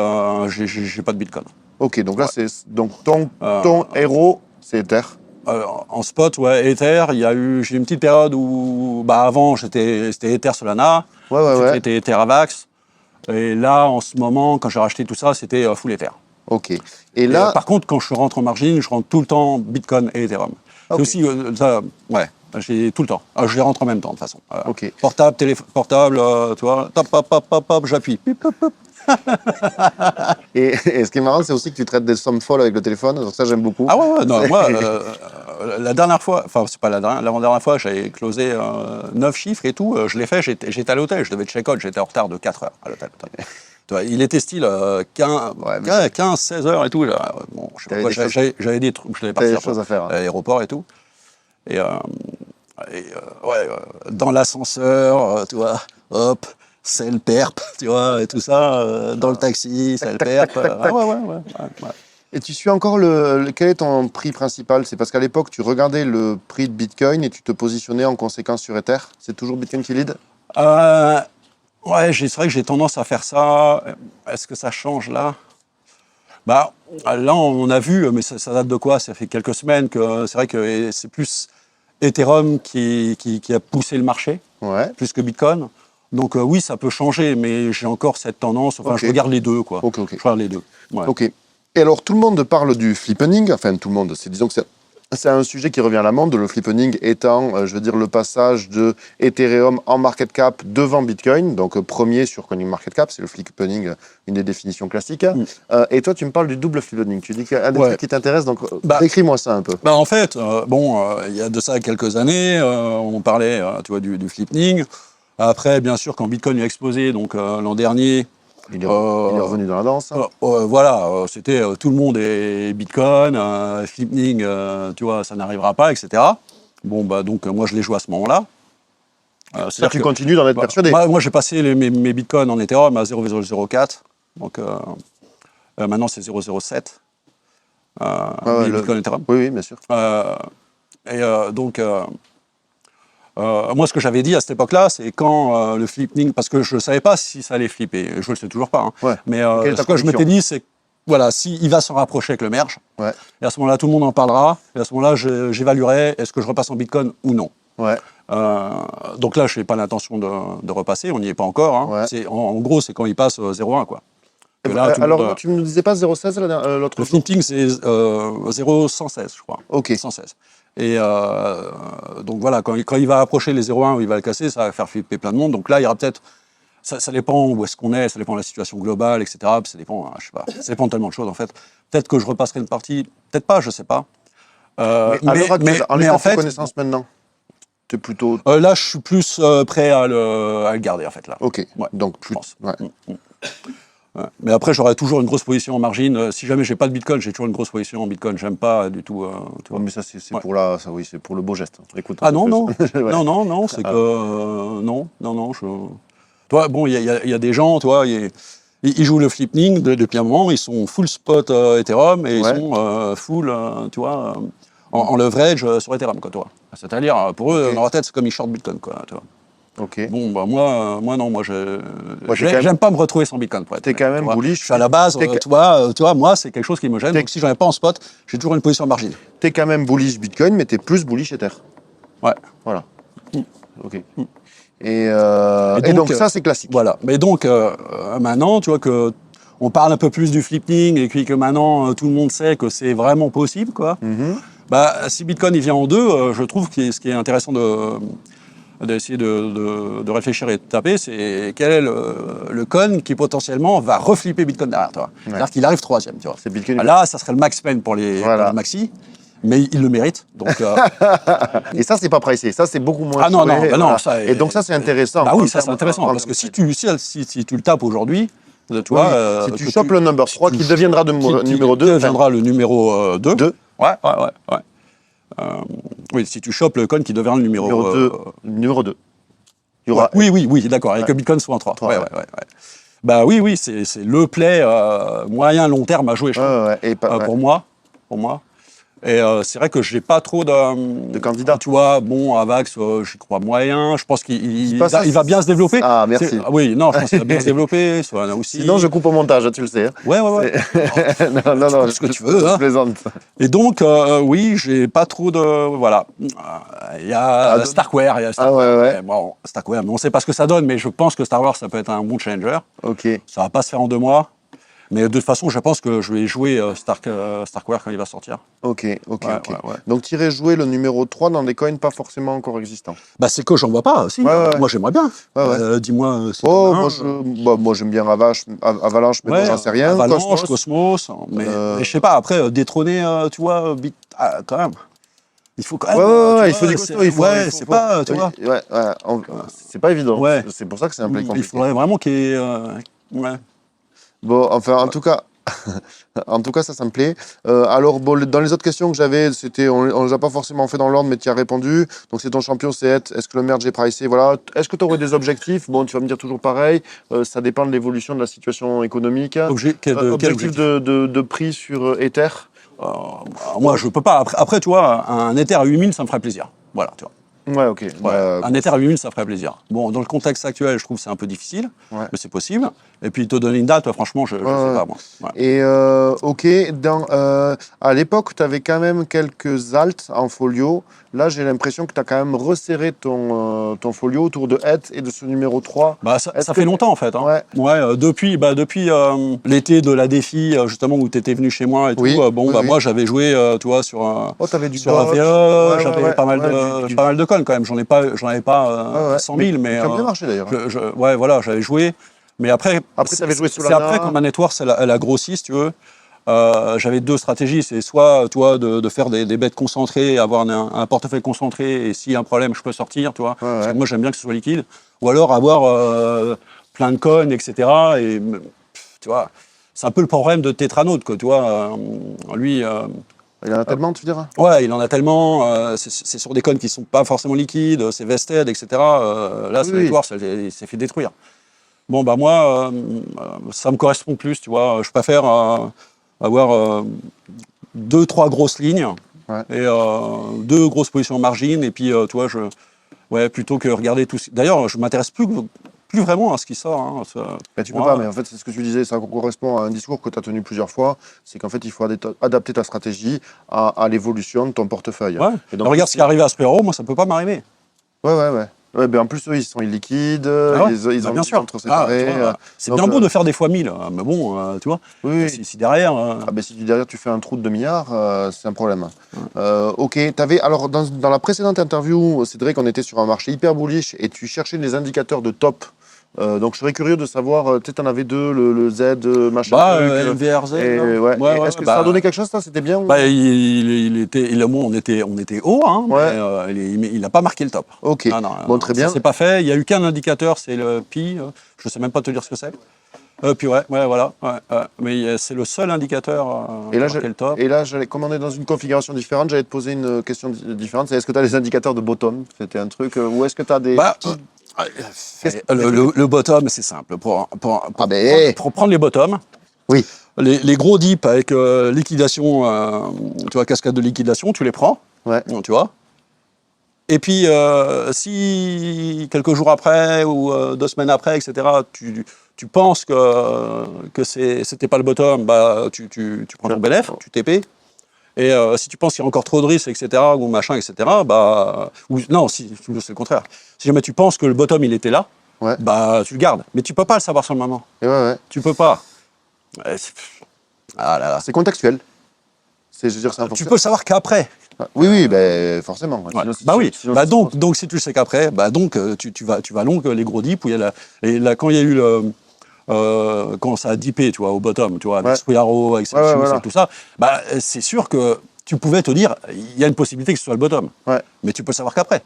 j'ai pas de Bitcoin. Ok, donc là, Ouais. donc ton héros, c'est Ether. En spot, ouais, Ether, j'ai eu une petite période où, avant, c'était Ether Solana, Ouais. c'était Ether Avax, et là, en ce moment, quand j'ai racheté tout ça, c'était full Ether. Ok. Et Et, là, par contre, quand je rentre en margine, je rentre tout le temps Bitcoin et Ethereum. Ok. C'est aussi, ça, ouais, j'ai tout le temps. Je les rentre en même temps, de toute façon. Ok. Portable, portable, tu vois, top, j'appuie. Pip, pop, pop. et ce qui est marrant, c'est aussi que tu traites des sommes folles avec le téléphone. Donc ça, j'aime beaucoup. Ah ouais, non, C'est- moi, la dernière fois, enfin, c'est pas la dernière, l'avant-dernière fois, j'avais closé 9 chiffres et tout. Je l'ai fait, j'étais à l'hôtel, je devais check-out, j'étais en retard de 4 heures à l'hôtel. Tu vois, il était style 15, Ouais, mais 16 heures et tout. Là. Bon, je sais pas T'avais quoi, des choses- j'avais des trucs, je devais T'avais des partir choses à faire. à l'aéroport et tout. Et, dans l'ascenseur, tu vois, hop, c'est le perp, tu vois, et tout ça, dans le taxi, c'est le perp. Ouais. Et tu suis encore quel est ton prix principal? C'est parce qu'à l'époque, tu regardais le prix de Bitcoin et tu te positionnais en conséquence sur Ether. C'est toujours Bitcoin qui lead? Ouais, c'est vrai que j'ai tendance à faire ça. Est-ce que ça change là? Bah, là, on a vu, mais ça date de quoi? Ça fait quelques semaines que c'est vrai que c'est plus Ethereum qui a poussé le marché, Ouais. plus que Bitcoin. Donc oui, ça peut changer, mais j'ai encore cette tendance. Enfin, Ok. je regarde les deux, quoi. Ok. Je regarde les deux. Ouais. Ok. Et alors, tout le monde parle du flippening. Enfin, tout le monde. Disons que c'est un sujet qui revient à la mode. Le flippening étant, je veux dire, le passage de Ethereum en market cap devant Bitcoin. Donc, premier sur CoinMarketCap, c'est le flippening, une des définitions classiques. Et toi, tu me parles du double flippening. Tu dis qu'il y a un des trucs qui t'intéresse. Donc, décris-moi ça un peu. En fait, il y a de ça quelques années, on parlait, tu vois, du flippening. Après, bien sûr, quand Bitcoin a explosé, donc l'an dernier, Il est revenu dans la danse. voilà, c'était tout le monde est Bitcoin, flippening, tu vois, ça n'arrivera pas, etc. Bon, donc moi, je l'ai joué à ce moment-là. Ça, tu continues d'en être persuadé. Moi, j'ai passé mes Bitcoins en Ethereum à 0,004. Donc, maintenant, c'est 0,07. Les Bitcoin Ethereum. Oui, bien sûr. Donc, moi, ce que j'avais dit à cette époque-là, c'est quand le flipping, parce que je ne savais pas si ça allait flipper, je ne le sais toujours pas, hein. Ouais. Mais Quelle est ta ce que je conviction? m'étais dit, c'est voilà, s'il va s'en rapprocher avec le merge, Ouais. et à ce moment-là, tout le monde en parlera, et à ce moment-là, j'évaluerai est-ce que je repasse en Bitcoin ou non. Ouais. Donc là, je n'ai pas l'intention de repasser, on n'y est pas encore. Hein. Ouais. En gros, c'est quand il passe 0,1, quoi. Que là, tout le Alors, monde, tu ne nous disais pas 0,16 l'autre le jour? flipping, c'est 0,116, je crois. Ok. 116. Et donc voilà, quand il va approcher les 0,1 où il va le casser, ça va faire flipper plein de monde. Donc là, il y aura peut-être. Ça dépend où est-ce qu'on est, ça dépend de la situation globale, etc. Ça dépend, je sais pas, ça dépend de tellement de choses en fait. Peut-être que je repasserai une partie, peut-être pas, je sais pas. Mais à l'heure actuelle, en mais l'état en de tes fait, connaissances maintenant, tu es plutôt. là, je suis plus prêt à le garder en fait là. Ok. Ouais, Donc, je plus. pense. Ouais. Ouais. Mais après, j'aurai toujours une grosse position en margine. Si jamais j'ai pas de Bitcoin, j'ai toujours une grosse position en Bitcoin. J'aime pas du tout. Tu vois. Mais ça, c'est Ouais. pour oui, c'est pour le beau geste. Écoute. Ah non, non, Ouais. non, c'est que non. Toi, bon, il y a des gens, toi, ils jouent le flipping depuis un moment, ils sont full spot Ethereum et ils Ouais. sont full, tu vois, en leverage sur Ethereum, quoi, toi. C'est-à-dire, pour eux, Ok. dans leur tête, c'est comme ils short Bitcoin, quoi, tu vois. Ok. Bon, moi non, moi, j'aime pas me retrouver sans Bitcoin, pour être T'es honnête, quand même tu vois. bullish. Je suis à la base, T'es- tu vois, moi, c'est quelque chose qui me gêne. Donc, si j'en ai pas en spot, j'ai toujours une position en margine. Tu es quand même bullish Bitcoin, mais tu es plus bullish Ether. Ouais. Voilà. Ok. Et Et donc, donc, ça, c'est classique. Voilà. Mais donc, maintenant, tu vois que on parle un peu plus du flipping et puis que maintenant, tout le monde sait que c'est vraiment possible, quoi. Si Bitcoin il vient en deux, je trouve que ce qui est intéressant d'essayer de réfléchir et de taper, c'est quel est le coin qui potentiellement va reflipper Bitcoin derrière, toi. C'est-à-dire qu'il arrive troisième, tu vois. C'est Bitcoin. Là, ça serait le max pen pour les maxi, mais il le mérite. Donc, Et ça, c'est pas pricé. Ça, c'est beaucoup moins. ah non, cher. non, Voilà. ça. Et donc, ça, c'est intéressant. Bah oui, En ça c'est termes- intéressant en- parce que si tu le tapes aujourd'hui, Tu vois, si tu chopes le number 3, qui deviendra numéro 2. Qui deviendra le numéro 2. 2. Ouais. Oui, si tu chopes le coin qui deviendra le numéro 2. Numéro 2. Il y aura... Oui, d'accord, et que Bitcoin soit en 3. Ouais. Bah oui, c'est le play moyen, long terme à jouer, je trouve. Et pour moi. Et c'est vrai que je n'ai pas trop de candidats. Tu vois, bon, Avax, j'y crois moyen. Je pense qu'il va bien se développer. Ah, merci. Oui, non, je pense qu'il va bien se développer. Aussi. Sinon, je coupe au montage, tu le sais. Ouais. non, ce que tu veux. Je plaisante. Et donc, oui, j'ai pas trop de... Voilà. Il y a Starkware. Bon, Starkware, mais on ne sait pas ce que ça donne, mais je pense que Star Wars, ça peut être un bon challenger. Ok. Ça va pas se faire en 2 mois. Mais de toute façon, je pense que je vais jouer Starkware quand il va sortir. Ok. Donc, tu irais jouer le numéro 3 dans des coins pas forcément encore existants. Bah, c'est que j'en vois pas, si. Moi, j'aimerais bien. Dis-moi. Moi, j'aime bien Avalanche, mais j'en sais rien. Avalanche, Cosmos. Mais je sais pas, après, détrôner, tu vois, quand même. Il faut quand même. Il faut du costaud. C'est pas, tu vois. C'est pas évident. C'est pour ça que c'est un play compliqué. Il faudrait vraiment qu'il y ait. Bon, enfin, en tout cas, ça me plaît. Alors, bon, dans les autres questions que j'avais, on les a pas forcément fait dans l'ordre, mais tu y as répondu. Donc, c'est ton champion, c'est est-ce que le merge est pricé? Voilà. Est-ce que tu aurais des objectifs? Bon, tu vas me dire toujours pareil. Ça dépend de l'évolution de la situation économique. Objectif de prix sur Ether? Moi, je peux pas. Après, tu vois, un Ether à 8000, ça me ferait plaisir. Voilà, tu vois. Ouais, ok. Un Ether à 8000, ça ferait plaisir. Bon, dans le contexte actuel, je trouve que c'est un peu difficile, mais c'est possible. Et puis, te donner une date, franchement, je sais pas, moi. Et, ok, à l'époque, tu avais quand même quelques alts en folio. Là, j'ai l'impression que tu as quand même resserré ton folio autour de Het et de ce numéro 3. Bah, ça fait longtemps, en fait. Hein. Depuis l'été de la défi, justement, où tu étais venu chez moi et tout, moi, j'avais joué, tu vois, sur AVE, j'avais pas mal de connes, quand même. J'en avais pas 100 000, mais... Ça a bien marché, d'ailleurs. Voilà, j'avais joué. Mais après tu avais joué c'est après quand ma network, elle a grossi, si tu veux. J'avais 2 stratégies. C'est soit, toi, de faire des bêtes concentrées, avoir un portefeuille concentré, et s'il y a un problème, je peux sortir, tu vois. Parce que moi, j'aime bien que ce soit liquide. Ou alors avoir plein de coins, etc. Et, tu vois, c'est un peu le problème de Tetranote, quoi, tu vois. Lui... il en a tellement, tu diras? Ouais, il en a tellement. C'est sur des coins qui ne sont pas forcément liquides, c'est vested, etc. Là, sa network, il s'est fait détruire. Bon, bah moi, ça me correspond plus, tu vois. Je préfère avoir 2-3 grosses lignes et 2 grosses positions margines. Et puis, tu vois, plutôt que regarder tout... D'ailleurs, je ne m'intéresse plus vraiment à ce qui sort. Hein, mais tu peux pas, mais en fait, c'est ce que tu disais, ça correspond à un discours que tu as tenu plusieurs fois. C'est qu'en fait, il faut adapter ta stratégie à l'évolution de ton portefeuille. Ouais. Et donc, regarde ce qui est arrivé à Sparrow, moi, ça ne peut pas m'arriver. Ouais, ben en plus, eux, ils sont illiquides, ils ont bien sûr. Entre séparés. C'est bien beau de faire des fois 1000, mais bon, tu vois, si derrière... si derrière tu fais un trou de 2 milliards, c'est un problème. Ok, alors dans la précédente interview, c'est vrai qu'on était sur un marché hyper bullish et tu cherchais des indicateurs de top. Donc je serais curieux de savoir, peut-être tu en avais 2, le Z, machin. MVRZ. Est-ce que ça a donné quelque chose, ça? C'était bien? On était haut, hein, mais il n'a pas marqué le top. Ok, très bien. Ça s'est pas fait, il n'y a eu qu'un indicateur, c'est le PI, je ne sais même pas te dire ce que c'est. Voilà. Mais c'est le seul indicateur qui a marqué le top. Et là, j'allais commander dans une configuration différente, j'allais te poser une question différente, c'est est-ce que tu as les indicateurs de bottom? C'était un truc, ou est-ce que tu as des... Le bottom, c'est simple. Pour prendre les bottoms, les gros dips avec liquidation, tu vois, cascade de liquidation, tu les prends, tu vois. Et puis, si quelques jours après ou 2 semaines après, etc., tu penses que c'était pas le bottom, bah, tu prends ton bénéfice, tu TP. Et si tu penses qu'il y a encore trop de risques, etc., ou machin, etc., bah, non, c'est le contraire. Si jamais tu penses que le bottom, il était là, bah, tu le gardes. Mais tu peux pas le savoir sur le moment. Tu peux pas. C'est contextuel. Tu peux le savoir qu'après. Oui, ben, forcément. Donc, si tu le sais qu'après, tu vas long les gros dips, où il y a quand il y a eu quand ça a dippé, tu vois, au bottom, tu vois, avec Spriaro, avec et tout ça, bah, c'est sûr que tu pouvais te dire, il y a une possibilité que ce soit le bottom. Mais tu peux le savoir qu'après.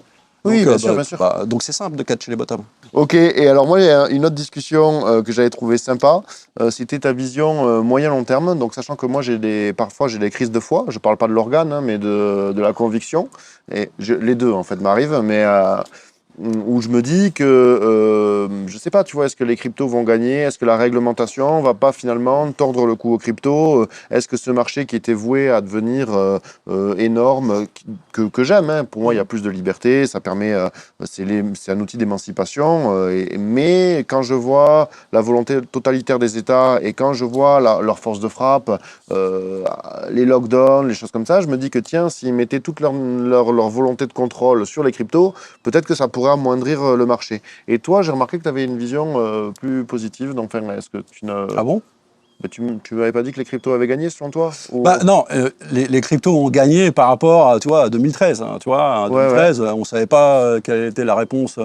Oui, Donc, bien sûr. donc c'est simple de catcher les bottoms. Ok, et alors moi, il y a une autre discussion que j'avais trouvée sympa, c'était ta vision moyen-long terme. Donc, sachant que moi, parfois, j'ai des crises de foi. Je parle pas de l'organe, hein, mais de la conviction. Et les deux, en fait, m'arrivent. Mais où je me dis que, je sais pas, tu vois, est-ce que les cryptos vont gagner? Est-ce que la réglementation va pas finalement tordre le cou aux cryptos? Est-ce que ce marché qui était voué à devenir énorme, que j'aime, hein, pour moi, il y a plus de liberté, ça permet, c'est un outil d'émancipation, mais quand je vois la volonté totalitaire des États et quand je vois leur force de frappe, euh, les lockdowns, les choses comme ça, je me dis que tiens, s'ils mettaient toute leur volonté de contrôle sur les cryptos, peut-être que ça pourrait amoindrir le marché. Et toi, j'ai remarqué que tu avais une vision plus positive. Donc, enfin, est-ce que tu ne... Ah bon? Mais tu m'avais pas dit que les cryptos avaient gagné, selon toi? Ou... Bah, non, les cryptos ont gagné par rapport à, tu vois, à 2013. Hein, tu vois, en Ouais, ouais. 2013, on ne savait pas quelle était la réponse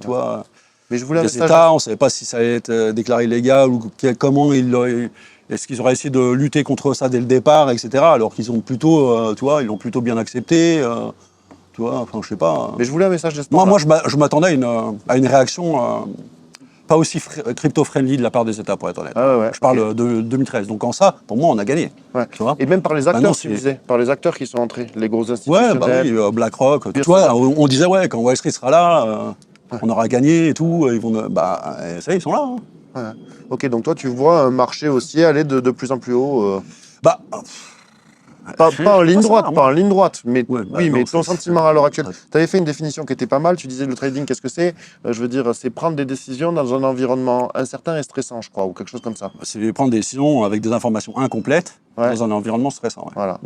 tu vois, Mais je voulais un des message. États, on ne savait pas si ça allait être déclaré illégal ou comment est-ce qu'ils auraient essayé de lutter contre ça dès le départ, etc. Alors qu'ils ont plutôt, tu vois, ils l'ont plutôt bien accepté. Tu vois, enfin, je sais pas. Mais je voulais un message Moi, d'espoir, là. je m'attendais à une réaction pas aussi crypto-friendly de la part des États, pour être honnête. Ah ouais, ouais, Je parle ok. de 2013. Donc en ça, pour moi, on a gagné. Ouais. Tu vois. Et même par les Maintenant, acteurs, tu disais. Par les acteurs qui sont entrés. Les gros Ouais, bah oui, institutionnels. BlackRock. Bien Tu vois, sûr. on disait, ouais, quand Wall Street sera là, Ouais. on aura gagné et tout. Ils vont, bah, ça y est, ils sont là. Hein. Ouais. Ok, donc toi, tu vois un marché aussi aller de plus en plus haut. Bah, Pas en je peux ligne pas droite, savoir, pas en moi. ligne droite, mais Ouais, bah oui, mais non, ton sentiment à l'heure actuelle. Tu avais fait une définition qui était pas mal, tu disais le trading, qu'est-ce que c'est? Je veux dire, c'est prendre des décisions dans un environnement incertain et stressant, je crois, ou quelque chose comme ça. c'est prendre des décisions avec des informations incomplètes Ouais, dans un environnement stressant. Ouais. voilà.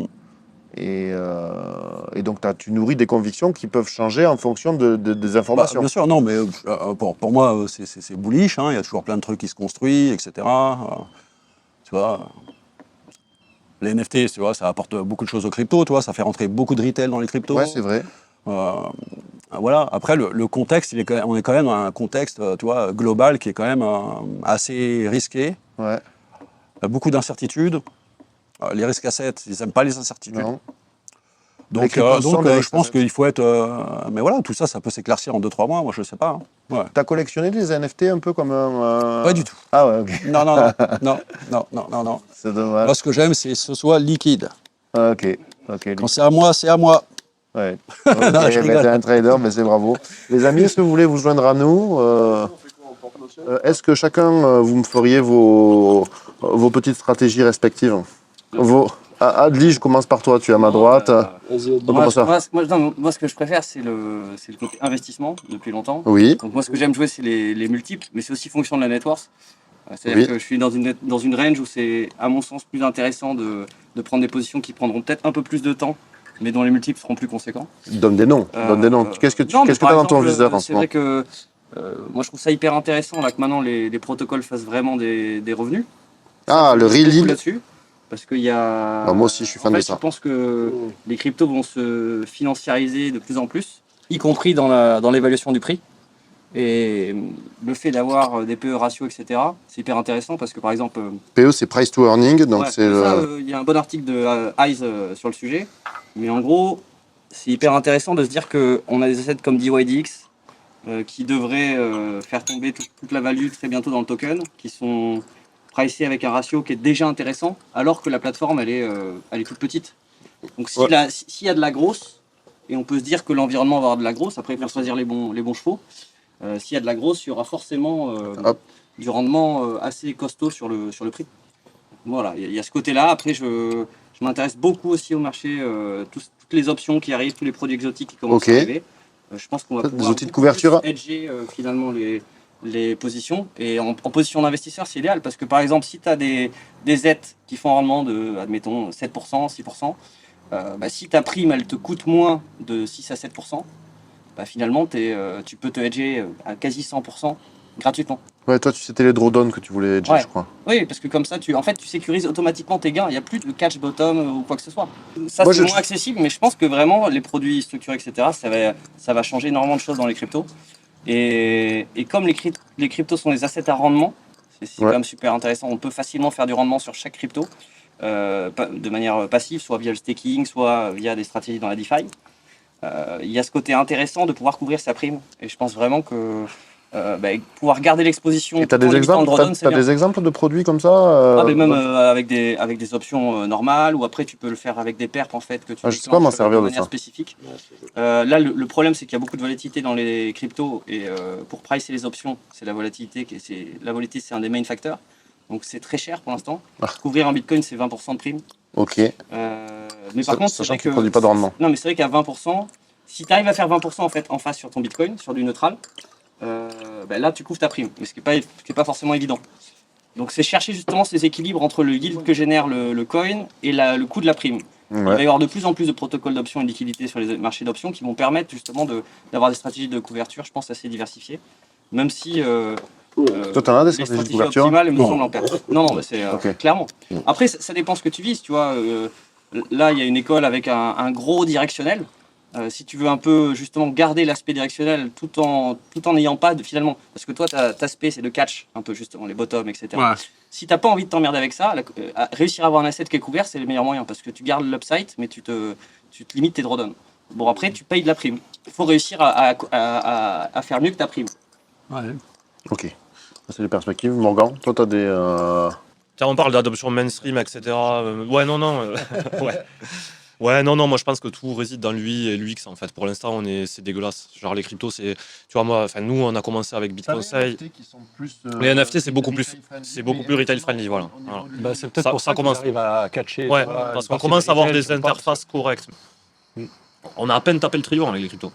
Et donc, tu nourris des convictions qui peuvent changer en fonction des Bah, informations. bien sûr, non, mais pour moi, c'est bullish. Hein, il y a toujours plein de trucs qui se construisent, etc. Tu vois, les NFT, tu vois, ça apporte beaucoup de choses aux cryptos, tu vois, ça fait rentrer beaucoup de retail dans les Ouais, c'est cryptos. vrai. Euh, voilà. Après, le contexte, on est quand même dans un contexte, tu vois, global qui est quand même assez risqué. Ouais, Beaucoup d'incertitudes. Les risques assets, ils n'aiment pas les incertitudes. non. Les Donc, cryptos sont des je risques pense assets. qu'il faut être. Mais voilà, tout ça, ça peut s'éclaircir en 2-3 mois. Moi, je ne sais pas. Hein. Ouais. T'as collectionné des NFT un peu comme un... Pas du tout. Ah ouais, ok. Non, non, non, non, non, non, non, non. C'est dommage. Moi, ce que j'aime, c'est que ce soit liquide. Ah, ok, ok. Quand c'est à moi, c'est à moi. Ouais. Ok, Non, je ben, rigole. t'es un trader, mais c'est bravo. Les amis, est-ce que vous voulez vous joindre à nous? Est-ce que chacun, vous me feriez vos petites stratégies respectives? Adli, je commence par toi, tu es à ma droite. Comment ça? Moi, ce que je préfère, c'est le côté investissement depuis longtemps. Oui, Donc, moi, ce que j'aime jouer, c'est les multiples, mais c'est aussi fonction de la net worth. C'est-à-dire oui. que je suis dans une range où c'est, à mon sens, plus intéressant de prendre des positions qui prendront peut-être un peu plus de temps, mais dont les multiples seront plus conséquents. Donne des noms. Donne des noms. Qu'est-ce que tu Non, mais as par dans ton exemple, viseur en ce c'est moment? vrai que moi, je trouve ça hyper intéressant là, que maintenant les protocoles fassent vraiment des revenus. Ah, le Je suis beaucoup real. là-dessus. Parce qu'il y a. Ah, moi aussi, je suis fan en fait, de ça. Je pense que les cryptos vont se financiariser de plus en plus, y compris dans l'évaluation du prix. Et le fait d'avoir des PE ratios, etc., c'est hyper intéressant parce que par exemple. PE, c'est price to earning, donc Ouais, c'est il y a un bon article de Eyes sur le sujet. Mais en gros, c'est hyper intéressant de se dire qu'on a des assets comme DYDX qui devraient faire tomber toute la value très bientôt dans le token, qui sont pricés avec un ratio qui est déjà intéressant, alors que la plateforme, elle est toute petite. Donc s'il y a de la grosse, et on peut se dire que l'environnement va avoir de la grosse, après il faut choisir les bons chevaux, s'il y a de la grosse, il y aura forcément du rendement assez costaud sur le prix. Voilà, il y a ce côté-là. Après, je m'intéresse beaucoup aussi au marché, toutes les options qui arrivent, tous les produits exotiques qui commencent à arriver. Je pense qu'on va pouvoir outils de couverture. hedger finalement les positions. Et en position d'investisseur, c'est idéal parce que par exemple, si tu as des ZET qui font un rendement de, admettons, 7%, 6%, si ta prime elle te coûte moins de 6 à 7%, finalement tu peux te hedger à quasi 100% gratuitement. Ouais, toi, c'était les drawdowns que tu voulais hedger, je crois. Oui, parce que comme ça, tu sécurises automatiquement tes gains. Il n'y a plus de catch bottom ou quoi que ce soit. Ça, Moi, c'est moins accessible, mais je pense que vraiment, les produits structurés, etc., ça va changer énormément de choses dans les cryptos. Et comme les cryptos sont des assets à rendement, c'est quand même super intéressant. On peut facilement faire du rendement sur chaque crypto de manière passive, soit via le staking, soit via des stratégies dans la DeFi. il y a ce côté intéressant de pouvoir couvrir sa prime. Et je pense vraiment que pouvoir garder l'exposition. Et tu as des exemples de produits comme ça même avec des options normales, ou après tu peux le faire avec des perps en fait que tu je sais pas m'en servir de de manière ça. spécifique. Là, le problème c'est qu'il y a beaucoup de volatilité dans les cryptos, et pour pricer les options, c'est la volatilité c'est un des main facteurs. Donc c'est très cher pour l'instant. Couvrir un Bitcoin, c'est 20% de prime. Ok. Mais par contre, sachant qu'il ne produit pas de rendement. Non, mais c'est vrai qu'à 20%, si tu arrives à faire 20% en fait en face sur ton Bitcoin, sur du neutral, là tu couvres ta prime, mais ce qui est pas forcément évident. Donc c'est chercher justement ces équilibres entre le yield que génère le coin et le coût de la prime. Il va y avoir de plus en plus de protocoles d'options et de liquidité sur les marchés d'options qui vont permettre justement d'avoir des stratégies de couverture, je pense, assez diversifiées. Même si toi, t'en as des stratégies de couverture optimales me semblent en perte. Non, c'est clairement. Après, ça dépend ce que tu vises, tu vois. Là, il y a une école avec un gros directionnel. Si tu veux un peu justement garder l'aspect directionnel tout en n'ayant pas finalement, parce que toi ta aspect c'est de catch un peu justement les bottoms, etc. Ouais. Si t'as pas envie de t'emmerder avec ça, réussir à avoir un asset qui est couvert, c'est le meilleur moyen, parce que tu gardes l'upside mais tu te limites tes drawdowns. Bon, après tu payes de la prime, il faut réussir à faire mieux que ta prime. Ouais. Ok, ça, c'est les perspectives. Morgan, toi t'as des Tiens, on parle d'adoption mainstream, etc. Ouais, non. Ouais, non, moi je pense que tout réside dans l'UI et l'UX en fait. Pour l'instant, c'est dégueulasse. Genre les cryptos, tu vois, nous on a commencé avec Bitcoin. Les NFT, c'est beaucoup plus retail friendly, voilà. Bah, c'est peut-être pour ça qu'on arrive à catcher. Ouais, parce qu'on commence à avoir des interfaces correctes. On a à peine tapé le trillion avec les cryptos.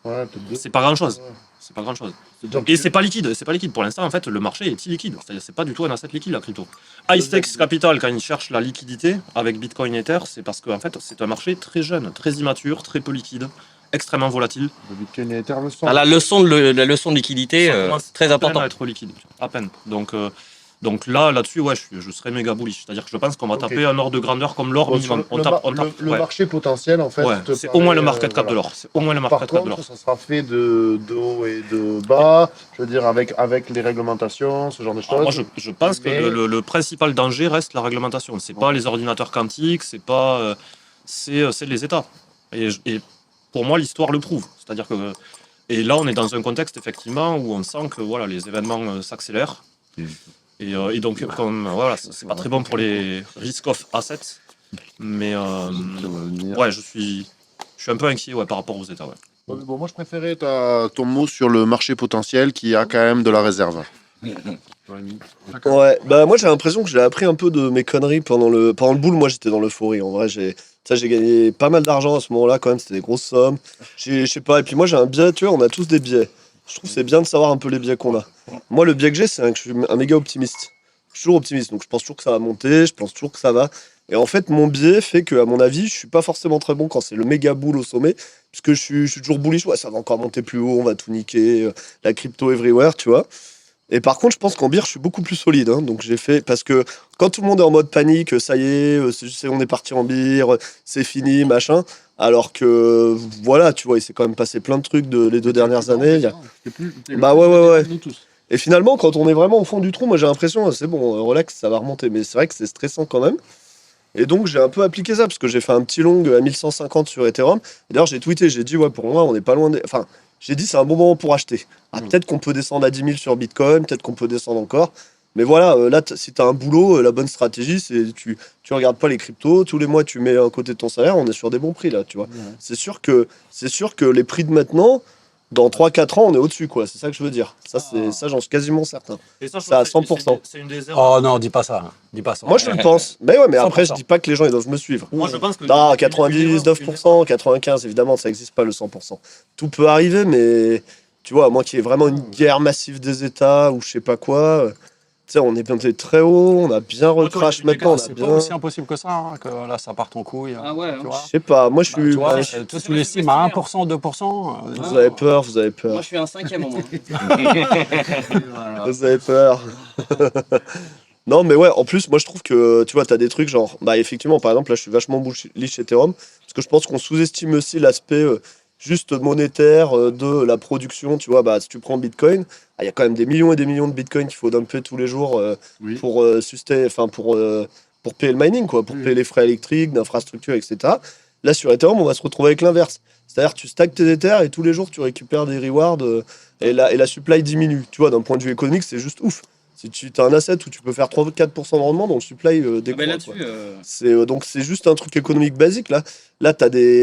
Ouais, peut-être deux. C'est pas grand chose. C'est pas grand chose. Donc, Et c'est pas liquide. Pour l'instant, en fait, le marché est illiquide. C'est-à-dire, c'est pas du tout un asset liquide, la crypto. Stakes Capital, quand ils cherchent la liquidité avec Bitcoin et Ether, c'est parce qu'en fait, c'est un marché très jeune, très immature, très peu liquide, extrêmement volatile. le Bitcoin et Ether le sont. La leçon de liquidité, Ça commence très à peine important. à être liquide, à peine. Donc là-dessus, ouais, je serais méga bullish. C'est-à-dire que je pense qu'on va taper un ordre de grandeur comme l'or minimum. Le marché potentiel, en fait, Ouais, c'est au moins le market cap de l'or. C'est au moins le market Par cap de l'or. contre, ça sera fait de haut et de bas, je veux dire, avec les réglementations, ce genre de choses. Moi, je pense que le principal danger reste la réglementation. C'est pas les ordinateurs quantiques, c'est les États. Et pour moi, l'histoire le prouve. C'est-à-dire que et là, on est dans un contexte effectivement où on sent que voilà, les événements s'accélèrent. Et donc, voilà, c'est pas très bon pour les risk of assets. Mais ouais, je suis un peu inquiet par rapport aux États. Ouais. Bon, moi, je préférais ton mot sur le marché potentiel qui a quand même de la réserve. Ouais, moi j'ai l'impression que j'ai appris un peu de mes conneries pendant le bull. Moi j'étais dans l'euphorie. En vrai, j'ai gagné pas mal d'argent à ce moment-là quand même. C'était des grosses sommes. Je sais pas. Et puis moi j'ai un biais. Tu vois, on a tous des biais. Je trouve que c'est bien de savoir un peu les biais qu'on a. Moi, le biais que j'ai, c'est que je suis un méga optimiste. Je suis toujours optimiste. Donc je pense toujours que ça va monter. Je pense toujours que ça va. Et en fait, mon biais fait que, à mon avis, je suis pas forcément très bon quand c'est le méga bull au sommet. Puisque je suis toujours bullish. Ouais, ça va encore monter plus haut. On va tout niquer. La crypto everywhere, tu vois. Et par contre, je pense qu'en bière, je suis beaucoup plus solide. Donc j'ai fait. Parce que quand tout le monde est en mode panique, ça y est, on est parti en bière, c'est fini, machin. Alors que, voilà, tu vois, il s'est quand même passé plein de trucs les 2 dernières années. Ouais. Et finalement, quand on est vraiment au fond du trou, moi j'ai l'impression, c'est bon, relax, ça va remonter. Mais c'est vrai que c'est stressant quand même. Et donc j'ai un peu appliqué ça, parce que j'ai fait un petit long à 1150 sur Ethereum. Et d'ailleurs, j'ai tweeté, j'ai dit, ouais, pour moi, on n'est pas loin des. Enfin, j'ai dit, c'est un bon moment pour acheter. Peut-être qu'on peut descendre à 10 000 sur Bitcoin, peut-être qu'on peut descendre encore. Mais voilà, là, si tu as un boulot, la bonne stratégie, c'est tu regardes pas les cryptos, tous les mois, tu mets à côté de ton salaire, on est sur des bons prix, là, tu vois. Ouais. C'est sûr que les prix de maintenant, dans 3-4 ans, on est au-dessus, quoi. C'est ça que je veux dire. Ça, j'en suis quasiment certain. Et ça, à 100%. C'est une des erreurs. Oh non, dis pas ça. Moi, je le pense. Mais ouais, mais 100%. après, je dis pas que les gens, ils doivent me suivre. Moi, je pense que. 99%, 95%, évidemment, ça n'existe pas, le 100%. Tout peut arriver, mais tu vois, à moins qu'il y ait vraiment une guerre massive des États ou je sais pas quoi. Tu sais, on est monté très haut, on a bien recrash maintenant. C'est pas aussi impossible que ça, que là, ça part en couille. Ah ouais, tu vois. Je sais pas, moi, je suis. Tu vois, tu l'estimes à 1%, 2%. Vous avez peur. Moi, je suis un 5e au moins. Vous avez peur. Non, mais ouais, en plus, moi je trouve que tu vois, t'as des trucs genre, effectivement, par exemple, là je suis vachement bullish Ethereum, parce que je pense qu'on sous-estime aussi l'aspect juste monétaire de la production. Tu vois, si tu prends Bitcoin, il y a quand même des millions et des millions de Bitcoin qu'il faut dumper tous les jours pour payer le mining, quoi, pour payer les frais électriques, d'infrastructure, etc. Là, sur Ethereum, on va se retrouver avec l'inverse. C'est-à-dire, tu stacks tes Ethers et tous les jours, tu récupères des rewards et la supply diminue. Tu vois, d'un point de vue économique, c'est juste ouf. Si tu as un asset où tu peux faire 3-4% de rendement, donc le supply décroît. là-dessus, Donc, c'est juste un truc économique basique. Là,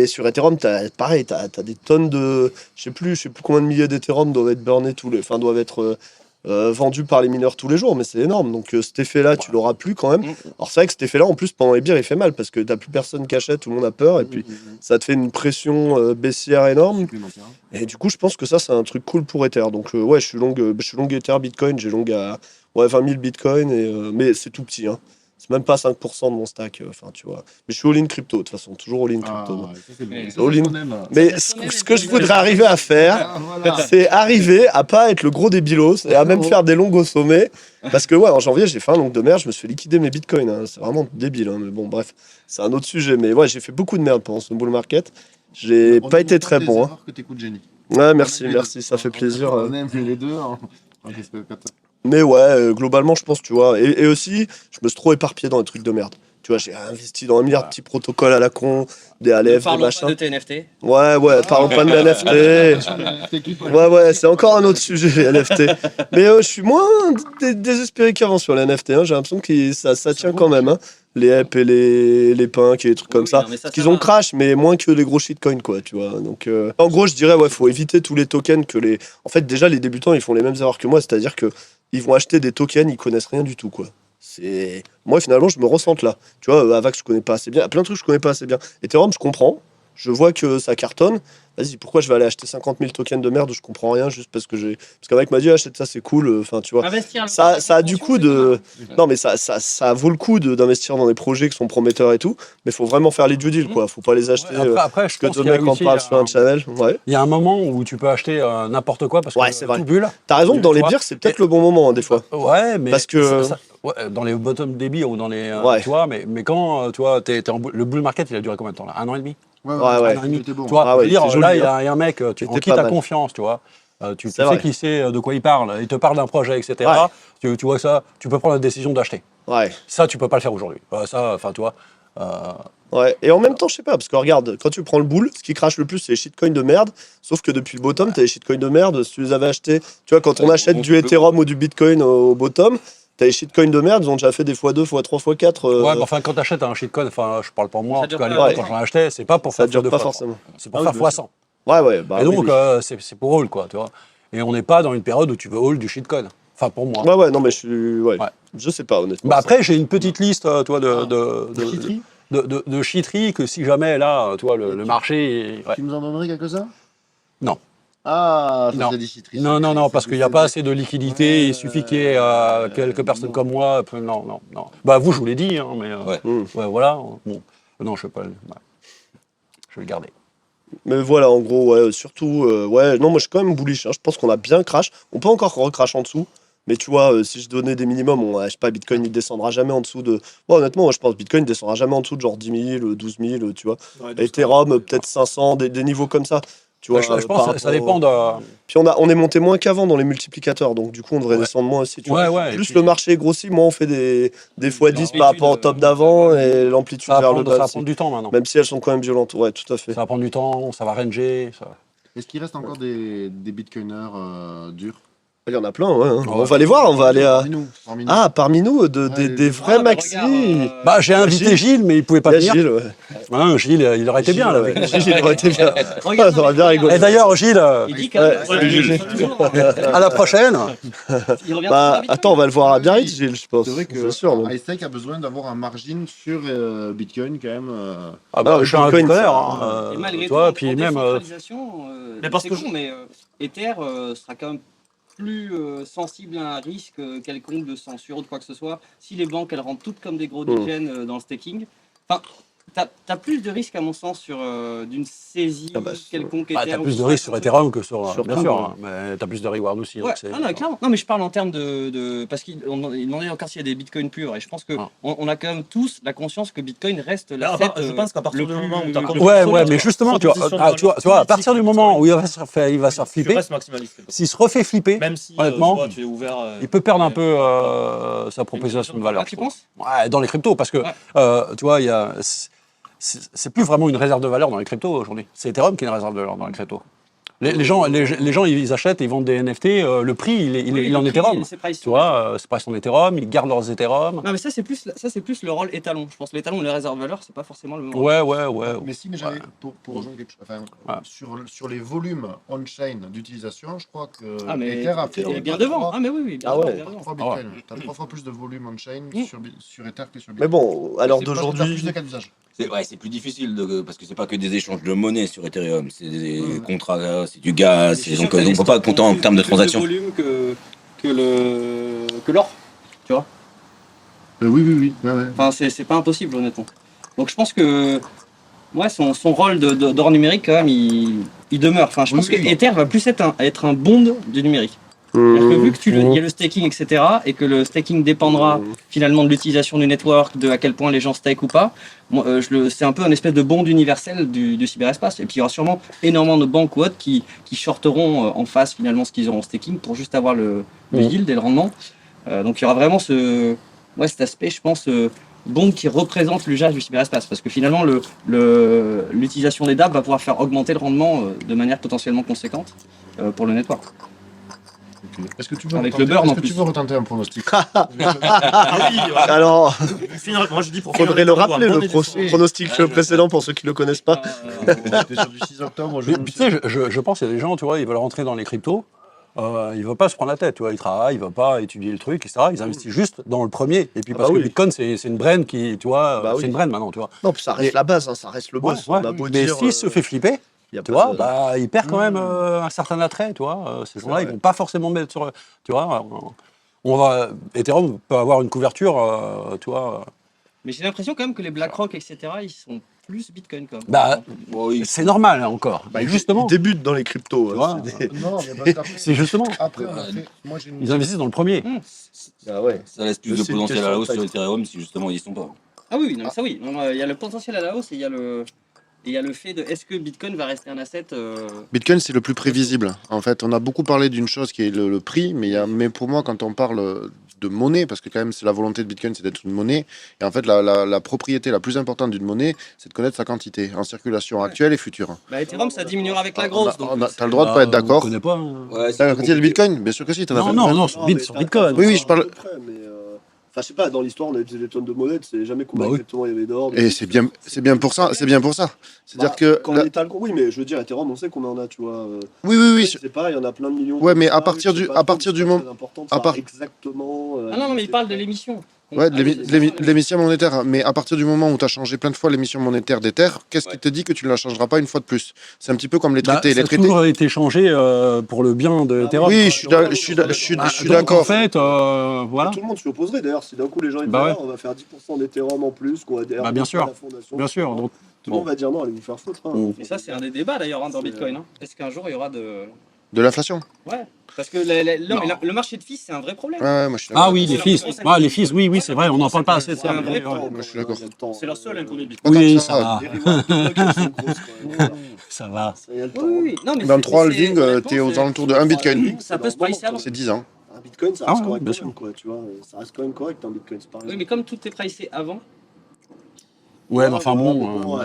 sur Ethereum, pareil, tu as des tonnes de. Je sais plus combien de milliers d'Ethereum doivent être burnés doivent être vendus par les mineurs tous les jours, mais c'est énorme. Donc, cet effet-là, tu l'auras plus quand même. Alors, c'est vrai que cet effet-là, en plus, pendant les bières, il fait mal parce que t'as plus personne qui achète, tout le monde a peur, et puis ça te fait une pression baissière énorme. Et du coup, je pense que ça, c'est un truc cool pour Ether. Donc, ouais, je suis long Ether, Bitcoin, j'ai long à 20 000 Bitcoin, mais c'est tout petit. Hein. C'est même pas 5% de mon stack. Enfin, tu vois. Mais je suis all-in crypto, de toute façon, toujours all-in crypto. Mais ce que je voudrais arriver à faire, c'est arriver à pas être le gros débilos et à même faire des longs au sommet. Parce que, ouais, en janvier, j'ai fait un long de merde, je me suis fait liquider mes bitcoins. Hein. C'est vraiment débile. Hein. Mais bon, bref, c'est un autre sujet. Mais ouais, j'ai fait beaucoup de merde pendant ce bull market. J'ai pas été très bon. Hein. Que t'écoutes Jenny. Ouais, merci, ça fait plaisir. On aime les deux. Hein. Mais ouais, globalement, je pense, tu vois. Et aussi, je me suis trop éparpillé dans des trucs de merde. Tu vois, j'ai investi dans un milliard de petits protocoles à la con, des Aleph, des machins. Parlons pas de tes NFT. Ouais, parlons pas de mes NFT. Ouais, c'est encore un autre sujet, les NFT. Mais je suis moins désespéré qu'avant sur les NFT. Hein. J'ai l'impression que ça tient quand même. Hein. Les EP et les Pink et les trucs comme ça. Parce qu'ils ont crash, mais moins que les gros shitcoins, quoi, tu vois. Donc, en gros, je dirais, ouais, faut éviter tous les tokens que les. En fait, déjà, les débutants, ils font les mêmes erreurs que moi, c'est-à-dire que ils vont acheter des tokens, ils connaissent rien du tout, quoi. Moi, finalement, je me ressente là. Tu vois, Avax, je connais pas assez bien. Plein de trucs, je connais pas assez bien. Ethereum, je comprends. Je vois que ça cartonne. Vas-y, pourquoi je vais aller acheter 50 000 tokens de merde où je comprends rien juste parce que j'ai. Parce qu'un mec m'a dit, achète ça, c'est cool. Enfin, tu vois. Ça a du coup de. Non, mais ça vaut le coup d'investir dans des projets qui sont prometteurs et tout. Mais il faut vraiment faire les due deals, quoi. Faut pas les acheter. Après, je que pense deux qu'il y a mecs en aussi, parlent sur un channel. Ouais. il y a un moment où tu peux acheter n'importe quoi parce que Ouais, c'est vrai. tout bulle. T'as raison que dans Tu les vois. bières, c'est peut-être le bon moment, hein, des fois. Ouais, mais Parce que- ouais, dans les bottom débit ou dans les Ouais. tu vois, mais quand tu vois, le bull market, il a duré combien de temps là? 1 an et demi. Ouais. Un an et demi. C'était bon. Tu vois, Ah ouais, je veux dire, c'est joli, là, il y hein. a un mec, en C'était qui pas t'as mal. confiance, tu vois. Tu C'est sais vrai. qui sait de quoi il parle. Il te parle d'un projet, etc. Ouais. Tu vois ça, tu peux prendre la décision d'acheter. Ouais. Ça, tu peux pas le faire aujourd'hui. Ça, enfin, tu vois. Ouais, et en même temps, je sais pas, parce que regarde, quand tu prends le bull, ce qui crache le plus, c'est les shitcoins de merde. Sauf que depuis le bottom, t'as les shitcoins de merde. Si tu les avais achetés, tu vois, quand on achète du Ethereum ou du Bitcoin au bottom, t'as les shitcoins de merde, ils ont déjà fait des x2, x3, x4. Ouais, mais enfin, quand tu achètes un shitcoin, enfin, je parle pour moi, Ça en tout dure cas, à pas, l'époque, ouais. quand j'en achetais, c'est pas pour ça faire dure deux pas fois, forcément. c'est pour faire x100. Ouais, bah. Et donc, oui. c'est pour hold, quoi, tu vois. Et on n'est pas dans une période où tu veux hold du shitcoin. Enfin, pour moi. Ouais, non, mais je suis. Ouais. Ouais. Je sais pas, honnêtement. Bah après, j'ai une petite liste, toi, Chiterie de shitteries que si jamais, là, toi, le marché... ouais. Tu nous en donnerais quelques-uns Non. Ah, ça Non. c'est des chiteries. Non, parce qu'il n'y a pas assez de liquidité, il suffit qu'il y ait quelques personnes comme moi. Non. Bah, vous, je vous l'ai dit, hein, mais ouais, voilà. Bon. Non, je ne vais pas... ouais. Je vais le garder. Mais voilà, en gros, ouais, surtout. Ouais, non, moi je suis quand même bullish. Hein. Je pense qu'on a bien crash. On peut encore recrash en dessous. Mais tu vois, si je donnais des minimums, je sais pas, Bitcoin il descendra jamais en dessous de. Bon, honnêtement, moi je pense Bitcoin descendra jamais en dessous de genre 10 000, 12 000, tu vois. Ethereum, peut-être 500, des niveaux comme ça. Tu vois, Je pense que ça dépend de... Puis on est monté moins qu'avant dans les multiplicateurs, donc du coup on devrait descendre moins aussi. Tu vois. Ouais, et Plus puis- le marché grossit, moins on fait des x10 par rapport au top d'avant et l'amplitude Ça va vers le prendre, ça bas. va aussi. prendre du temps maintenant. Même si elles sont quand même violentes, ouais, tout à fait. Ça va prendre du temps, ça va ranger. Ça... Est-ce qu'il reste encore des bitcoiners durs Il y en a plein, ouais. Hein. Ouais. On va les voir, on va aller à. Parmi nous. Ah, parmi nous, Ouais, des vrais maxi. Bah, j'ai invité Gilles, mais il pouvait pas Il y a venir. Gilles, ouais. Hein, Gilles, il aurait été bien là. Ouais. Avec nous. Gilles, il aurait été bien. Regarde, Ça aurait bien rigolé. Et d'ailleurs, Gilles, il dit que à la prochaine. il revient Bah, toujours à attends, on va le voir à Biarritz, Gilles, je pense. C'est vrai que C'est sûr. même. iStack a besoin d'avoir un margin sur Bitcoin quand même. Ah bah, Ah, je suis un Bitcoin, bitcoineur. ça- Et malgré Toi, tout, puis en même. décentralisation, Mais parce c'est que con, mais Ether sera quand même plus sensible à un risque quelconque de censure ou de quoi que ce soit. Si les banques elles rentrent toutes comme des gros diligènes dans le staking, enfin, t'as plus de risques à mon sens sur d'une saisie Ah bah, quelconque Bah, Ether. t'as ou plus de quoi risques que sur ce soit. Ethereum que sur. Sur Bien tout, sûr, ouais. hein, mais t'as plus de reward aussi. Ouais, donc c'est- non, clairement. Non, mais je parle en termes de parce qu'il demandait encore s'il y a des bitcoins purs. Et je pense que Ah. on a quand même tous la conscience que Bitcoin reste Là, l'asset. je pense qu'à partir le du plus- moment où tu as Ouais, mais justement, tu vois, à partir du moment où il va se faire tu flipper, restes maximaliste. s'il se refait flipper, Même si honnêtement, tu vois, tu es ouvert. il peut perdre un peu sa proposition de valeur. Ah, je tu trouve. penses Ouais, dans les cryptos, parce que Ouais. tu vois, c'est plus vraiment une réserve de valeur dans les cryptos aujourd'hui. C'est Ethereum qui est une réserve de valeur dans les cryptos. Les gens, ils achètent, ils vendent des NFT, le prix, il est en Ethereum. C'est price. Tu vois, c'est pas son Ethereum, ils gardent leurs Ethereum. Non, mais ça, c'est plus le rôle étalon. Je pense que l'étalon ou les réserves de valeur, c'est pas forcément le même rôle. Ouais. Mais si, mais j'avais, pour rejoindre quelque chose, enfin, sur les volumes on-chain d'utilisation, je crois que Ether a fait Il est bien devant. Ah, mais oui. Ah ouais. 3 Bitcoin. Tu as 3 fois plus de volume on-chain sur Ether que sur Bitcoin. Mais bon, alors C'est parce que t'as d'aujourd'hui. plus de cas d'usage. C'est plus difficile parce que c'est pas que des échanges de monnaie sur Ethereum, c'est des contrats, c'est du gaz, donc on peut pas compter en termes de transactions. Plus de volume que l'or, tu vois. Oui. Ouais. Enfin, c'est pas impossible, honnêtement. Donc je pense que son rôle d'or numérique, quand même, il demeure. Enfin, je pense que Ether va plus être un bond du numérique. C'est-à-dire que vu que il y a le staking, etc., et que le staking dépendra finalement de l'utilisation du network, de à quel point les gens stake ou pas, c'est un peu un espèce de bond universel du cyberespace. Et puis il y aura sûrement énormément de banques ou autres qui shorteront en face finalement ce qu'ils auront en staking pour juste avoir le yield et le rendement. Donc il y aura vraiment cet aspect, je pense, bond qui représente l'usage du cyberespace. Parce que finalement, l'utilisation des dApps va pouvoir faire augmenter le rendement de manière potentiellement conséquente pour le network. Est-ce que tu veux Avec retenter, le burn, en est-ce que plus. tu veux retenter un pronostic? Alors, Moi, je dis pour faudrait le rappeler, un bon le édition. pronostic précédent pour ceux qui ne le connaissent pas. C'était sur du 6 octobre. Mais, tu sais, je pense qu'il y a des gens, tu vois, ils veulent rentrer dans les cryptos, ils ne veulent pas se prendre la tête, tu vois, ils travaillent, ils ne veulent pas étudier le truc, etc. Ils investissent juste dans le premier. Et puis parce que Bitcoin, c'est une brand qui, tu vois, c'est une brand maintenant, tu vois. Non, puis ça reste la base, hein, ça reste le boss. On a beau Mais dire, s'il se fait flipper, y a tu pas vois, de- il perd quand même un certain attrait, tu vois. Ces gens-là, ils vont pas forcément mettre sur, tu vois. Ethereum peut avoir une couverture, tu vois. Mais j'ai l'impression quand même que les BlackRock, etc., ils sont plus Bitcoin quand même. Bah, c'est normal hein, encore. Bah, justement, ils débutent dans les cryptos. Tu hein, vois. c'est des- Non, mais parce qu'après, c'est justement. après, on a fait- moi j'ai une... Ils investissent dans le premier. Ah ouais. Ça laisse plus de C'est une potentiel à la question hausse de sur taille. Ethereum si justement ils y sont pas. Ah oui, non, mais ça oui. Non, il y a le potentiel à la hausse et il y a le fait de est-ce que Bitcoin va rester un asset Bitcoin, c'est le plus prévisible. En fait, on a beaucoup parlé d'une chose qui est le prix, mais pour moi, quand on parle de monnaie, parce que quand même, c'est la volonté de Bitcoin, c'est d'être une monnaie. Et en fait, la propriété la plus importante d'une monnaie, c'est de connaître sa quantité en circulation actuelle et future. Bah, Ethereum, ça diminuera avec la grosse. Donc T'as le droit de pas être d'accord. On connaît pas. Hein. Ouais, T'as la quantité de Bitcoin? Bien sûr que si. Non, sur mais sur t'as- Bitcoin. Oui, je parle- Enfin, je sais pas, dans l'histoire, on a utilisé des tonnes de monnaie, tu sais jamais combien Bah oui. exactement il y avait d'or. Et c'est bien pour ça. C'est bien pour ça. C'est-à-dire que. Quand on étale, oui, mais je veux dire, Ethereum, on sait combien on a, tu vois. Oui. C'est pas, il y en a plein de millions. Ouais, mais à Ah, partir oui, du- c'est pas à partir trop, du c'est moment- très important de à savoir part- exactement. Ah non, mais il parle de l'émission. Ouais, de Ah oui, c'est l'émission monétaire. Mais à partir du moment où tu as changé plein de fois l'émission monétaire d'Ether, qu'est-ce qui te dit que tu ne la changeras pas une fois de plus? C'est un petit peu comme les traités. Ça Les a traités. toujours été changé pour le bien de Ethereum. Oui, je suis Donc, d'accord. En fait, voilà. Tout le monde s'y opposerait d'ailleurs. Si d'un coup les gens ils disent Bah ouais. on va faire 10% d'Ethereum en plus, qu'on va adhérer Bah, bien à sûr. la fondation, Bien sûr. Donc, tout le monde va dire non, allez vous faire foutre. Hein. Mm. Et ça, c'est un des débats d'ailleurs dans Bitcoin. Hein. Est-ce qu'un jour il y aura de. De l'inflation. Ouais. Parce que le marché de fees, c'est un vrai problème. Ouais, moi je suis d'accord. ah oui, les fils. Ah, les fils, oui, c'est vrai, on n'en parle pas assez de C'est ça. un vrai mais, problème. Moi, je suis d'accord. C'est la seule inconnue Bitcoin. Pas tant Oui, que ça va. Les rewards de blocs, elles sont grosses, quand même. Ça va. Ça y a le temps. Oui. Non, mais Dans 3 mais c'est- halvings, honnêtement, t'es aux c'est- alentours de 1 Bitcoin. Ça peut se pricer avant. C'est 10 ans. Un Bitcoin, ça Ah reste ouais, correct bien quand même, quoi, tu vois. Ça reste quand même correct un Bitcoin, c'est pareil. Oui, mais comme tout est pricé avant, Ouais, mais enfin Voilà,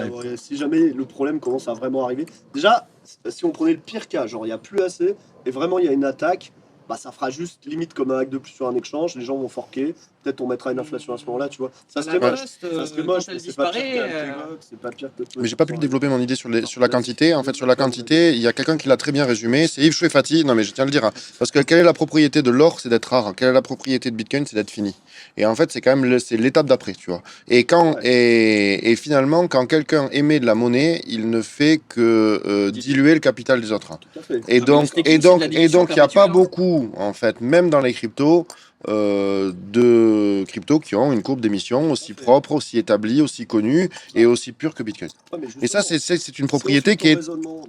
bon. ouais, si jamais le problème commence à vraiment arriver. Déjà, si on prenait le pire cas, genre il n'y a plus assez, et vraiment il y a une attaque, bah ça fera juste limite comme un hack de plus sur un exchange, les gens vont forquer, peut-être on mettra une inflation à ce moment-là, tu vois. Ça serait la moche. Post, Ça serait quand moche, elle mais c'est pas pire disparaît, qu'un Tegok, c'est pas pire que tout. Mais j'ai pas pu développer mon idée sur la quantité. En fait, sur la quantité, il y a quelqu'un qui l'a très bien résumé. C'est Yves Chouefati. Non, mais je tiens à le dire. Hein. Parce que quelle est la propriété de l'or? C'est d'être rare. Quelle est la propriété de Bitcoin? C'est d'être fini. Et en fait, c'est quand même c'est l'étape d'après, tu vois. Et finalement, quand quelqu'un émet de la monnaie, il ne fait que diluer le capital des autres. Tout à fait. Et mais donc, le staking, et donc, c'est de la et donc, il n'y a dilution pas perpétuelle, hein. beaucoup, en fait, même dans les cryptos, de cryptos qui ont une courbe d'émission aussi propre, aussi établie, aussi connue et aussi pure que Bitcoin. Ouais, mais Et ça, justement, c'est une propriété qui est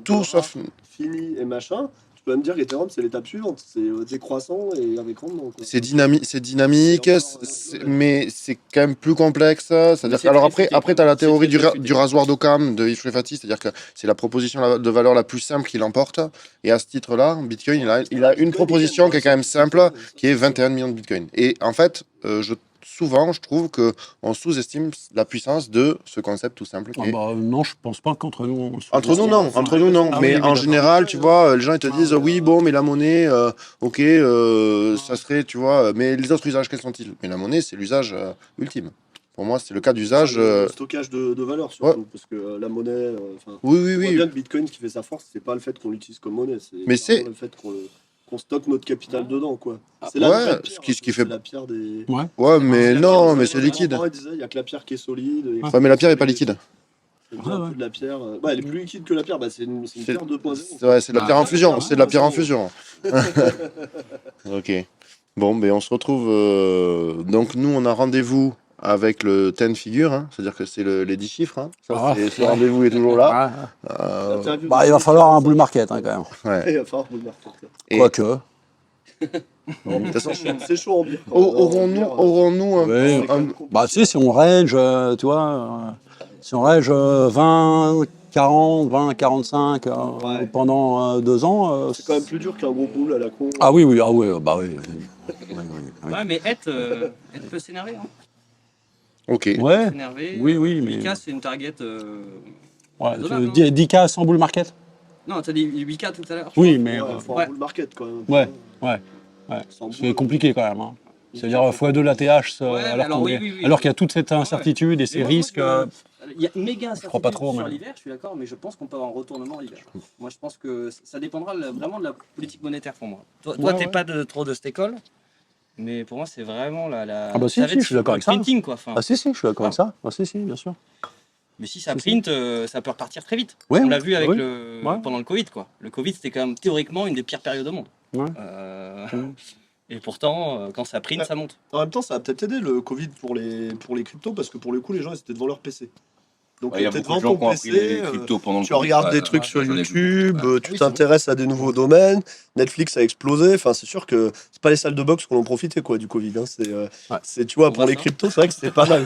tout sauf. fini et machin. Tu peux me dire qu'Ethereum c'est l'étape suivante, c'est décroissant et avec rendement. quoi. C'est dynamique, mais c'est quand même plus complexe. C'est-à-dire c'est alors très après, tu as la C'est théorie très du rasoir d'Occam de Yves Chouefati, c'est-à-dire que c'est la proposition de valeur la plus simple qui l'emporte. Et à ce titre-là, Bitcoin, il a une proposition qui est quand même simple, qui est 21 millions de Bitcoin. Et en fait, souvent, je trouve qu'on sous-estime la puissance de ce concept tout simple. Ah bah, non, je pense pas qu'entre nous. Entre nous, non. Entre nous, non. Ah Mais oui, oui, en d'accord. général, tu vois, les gens ils te disent oui, bon, mais la monnaie, ok, ça serait, tu vois, mais les autres usages, quels sont-ils? Mais la monnaie, c'est l'usage ultime. Pour moi, c'est le cas d'usage. Le stockage de valeur surtout, parce que la monnaie, Oui, oui, on voit oui. bien que Bitcoin, ce qui fait sa force, c'est pas le fait qu'on l'utilise comme monnaie, Mais c'est c'est- vraiment le fait qu'on stocke notre capital dedans, quoi. C'est Ouais, la vraie pierre, ce qui c'est fait- la pierre des. Ouais, mais la non, pierre, mais c'est c'est liquide. Il disait, il y a que la pierre qui est solide. Ouais, mais la pierre est pas liquide. C'est bien un peu de la pierre. Ouais, elle est plus liquide que la pierre. Bah, c'est une pierre 2.0. C'est de la pierre en fusion. C'est de la pierre en c'est fusion. Ok. Bon, ben on se retrouve. Donc, nous, on a rendez-vous avec le 10 figure, hein. C'est-à-dire que c'est les 10 chiffres. Hein. Ça, Ah, ce rendez-vous est toujours là. Bah, il va falloir un bull market hein, quand même. Ouais. Il va falloir vous le marquer. Et- Quoique. De toute façon, C'est chaud en bière. quand même. aurons-nous un, Oui. un- Bah, tu sais, si on range, tu vois, si on range 20, 40, 20, 45 Ouais. pendant 2 ans. C'est quand même plus dur qu'un gros boule à la con. Ah oui, oui, bah oui. Oui. Ouais, mais Ed peut s'énerver. Hein. Ok. Ouais, S'énerver. oui, mais. 8K, c'est une target. Ouais, raisonnable, 10K sans bull market. Non, t'as dit 8K tout à l'heure. je Oui, crois. mais. Il faut Ouais. un bull market quand même. Ouais. Sans C'est boule, compliqué quand même. Hein. C'est-à-dire x2 l'ATH, Ouais, alors oui, oui. alors qu'il y a toute cette incertitude et Mais ces moi, risques. Il y a méga incertitude crois pas trop, sur mais- l'hiver, je suis d'accord, mais je pense qu'on peut avoir un retournement l'hiver. Moi, je pense que ça dépendra vraiment de la politique monétaire pour moi. Toi, Ouais, t'es ouais. pas trop de cette école, mais pour moi, c'est vraiment la. Ah bah si, ça va si, être je suis d'accord le avec ça. printing, quoi. Enfin, Ah si, je suis d'accord avec ça. Ah si, bien sûr. mais si ça Si, print, ça peut repartir très vite. Ouais, On l'a vu avec ouais. Ouais. pendant le Covid, quoi. Le Covid, c'était quand même théoriquement une des pires périodes au monde. Ouais. Et pourtant, quand ça print, ça monte. En même temps, ça a peut-être aidé le Covid pour les cryptos parce que pour le coup, les gens ils étaient devant leur PC. Donc Ouais, il y a t'es beaucoup devant de gens ton qui ont appris les PC, cryptos pendant le tu Covid. regardes Ouais, des trucs ouais, sur j'en ai vu YouTube, beaucoup, ouais. tu t'intéresses à des nouveaux domaines. Netflix a explosé. Enfin, c'est sûr que c'est pas les salles de boxe qu'on en profitait quoi du Covid. Hein. C'est tu vois On pour voit les ça. cryptos, c'est vrai que c'était pas mal.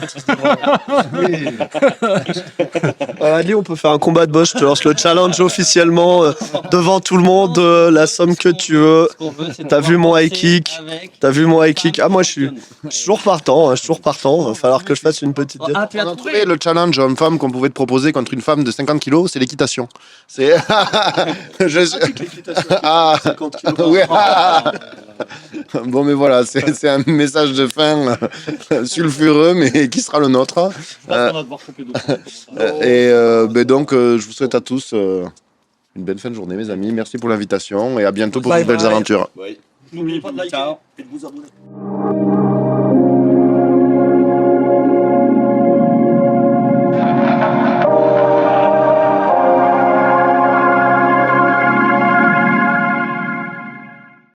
Allez, on peut faire un combat de boss. Je te lance le challenge officiellement devant tout le monde. La somme que tu veux. Ce qu'on veut, c'est de T'as vu pouvoir mon high danser kick avec T'as vu mon high femme kick Ah moi je suis toujours partant. Hein, je suis toujours partant. Va falloir que je fasse une petite diète. Ah, tu On l'as a trouvé. trouvé le challenge homme-femme qu'on pouvait te proposer contre une femme de 50 kilos, c'est l'équitation. C'est. Ah. 50 kilos. Oui. Bon, mais voilà, c'est un message de fin sulfureux, mais qui sera le nôtre. Je pense qu'on va devoir choper d'autres commentaires. Ben donc, je vous souhaite à tous une belle fin de journée, mes amis. Merci pour l'invitation et à bientôt pour de Bye nouvelles bye. aventures. Ouais. N'oubliez pas de liker Ciao. et de vous abonner.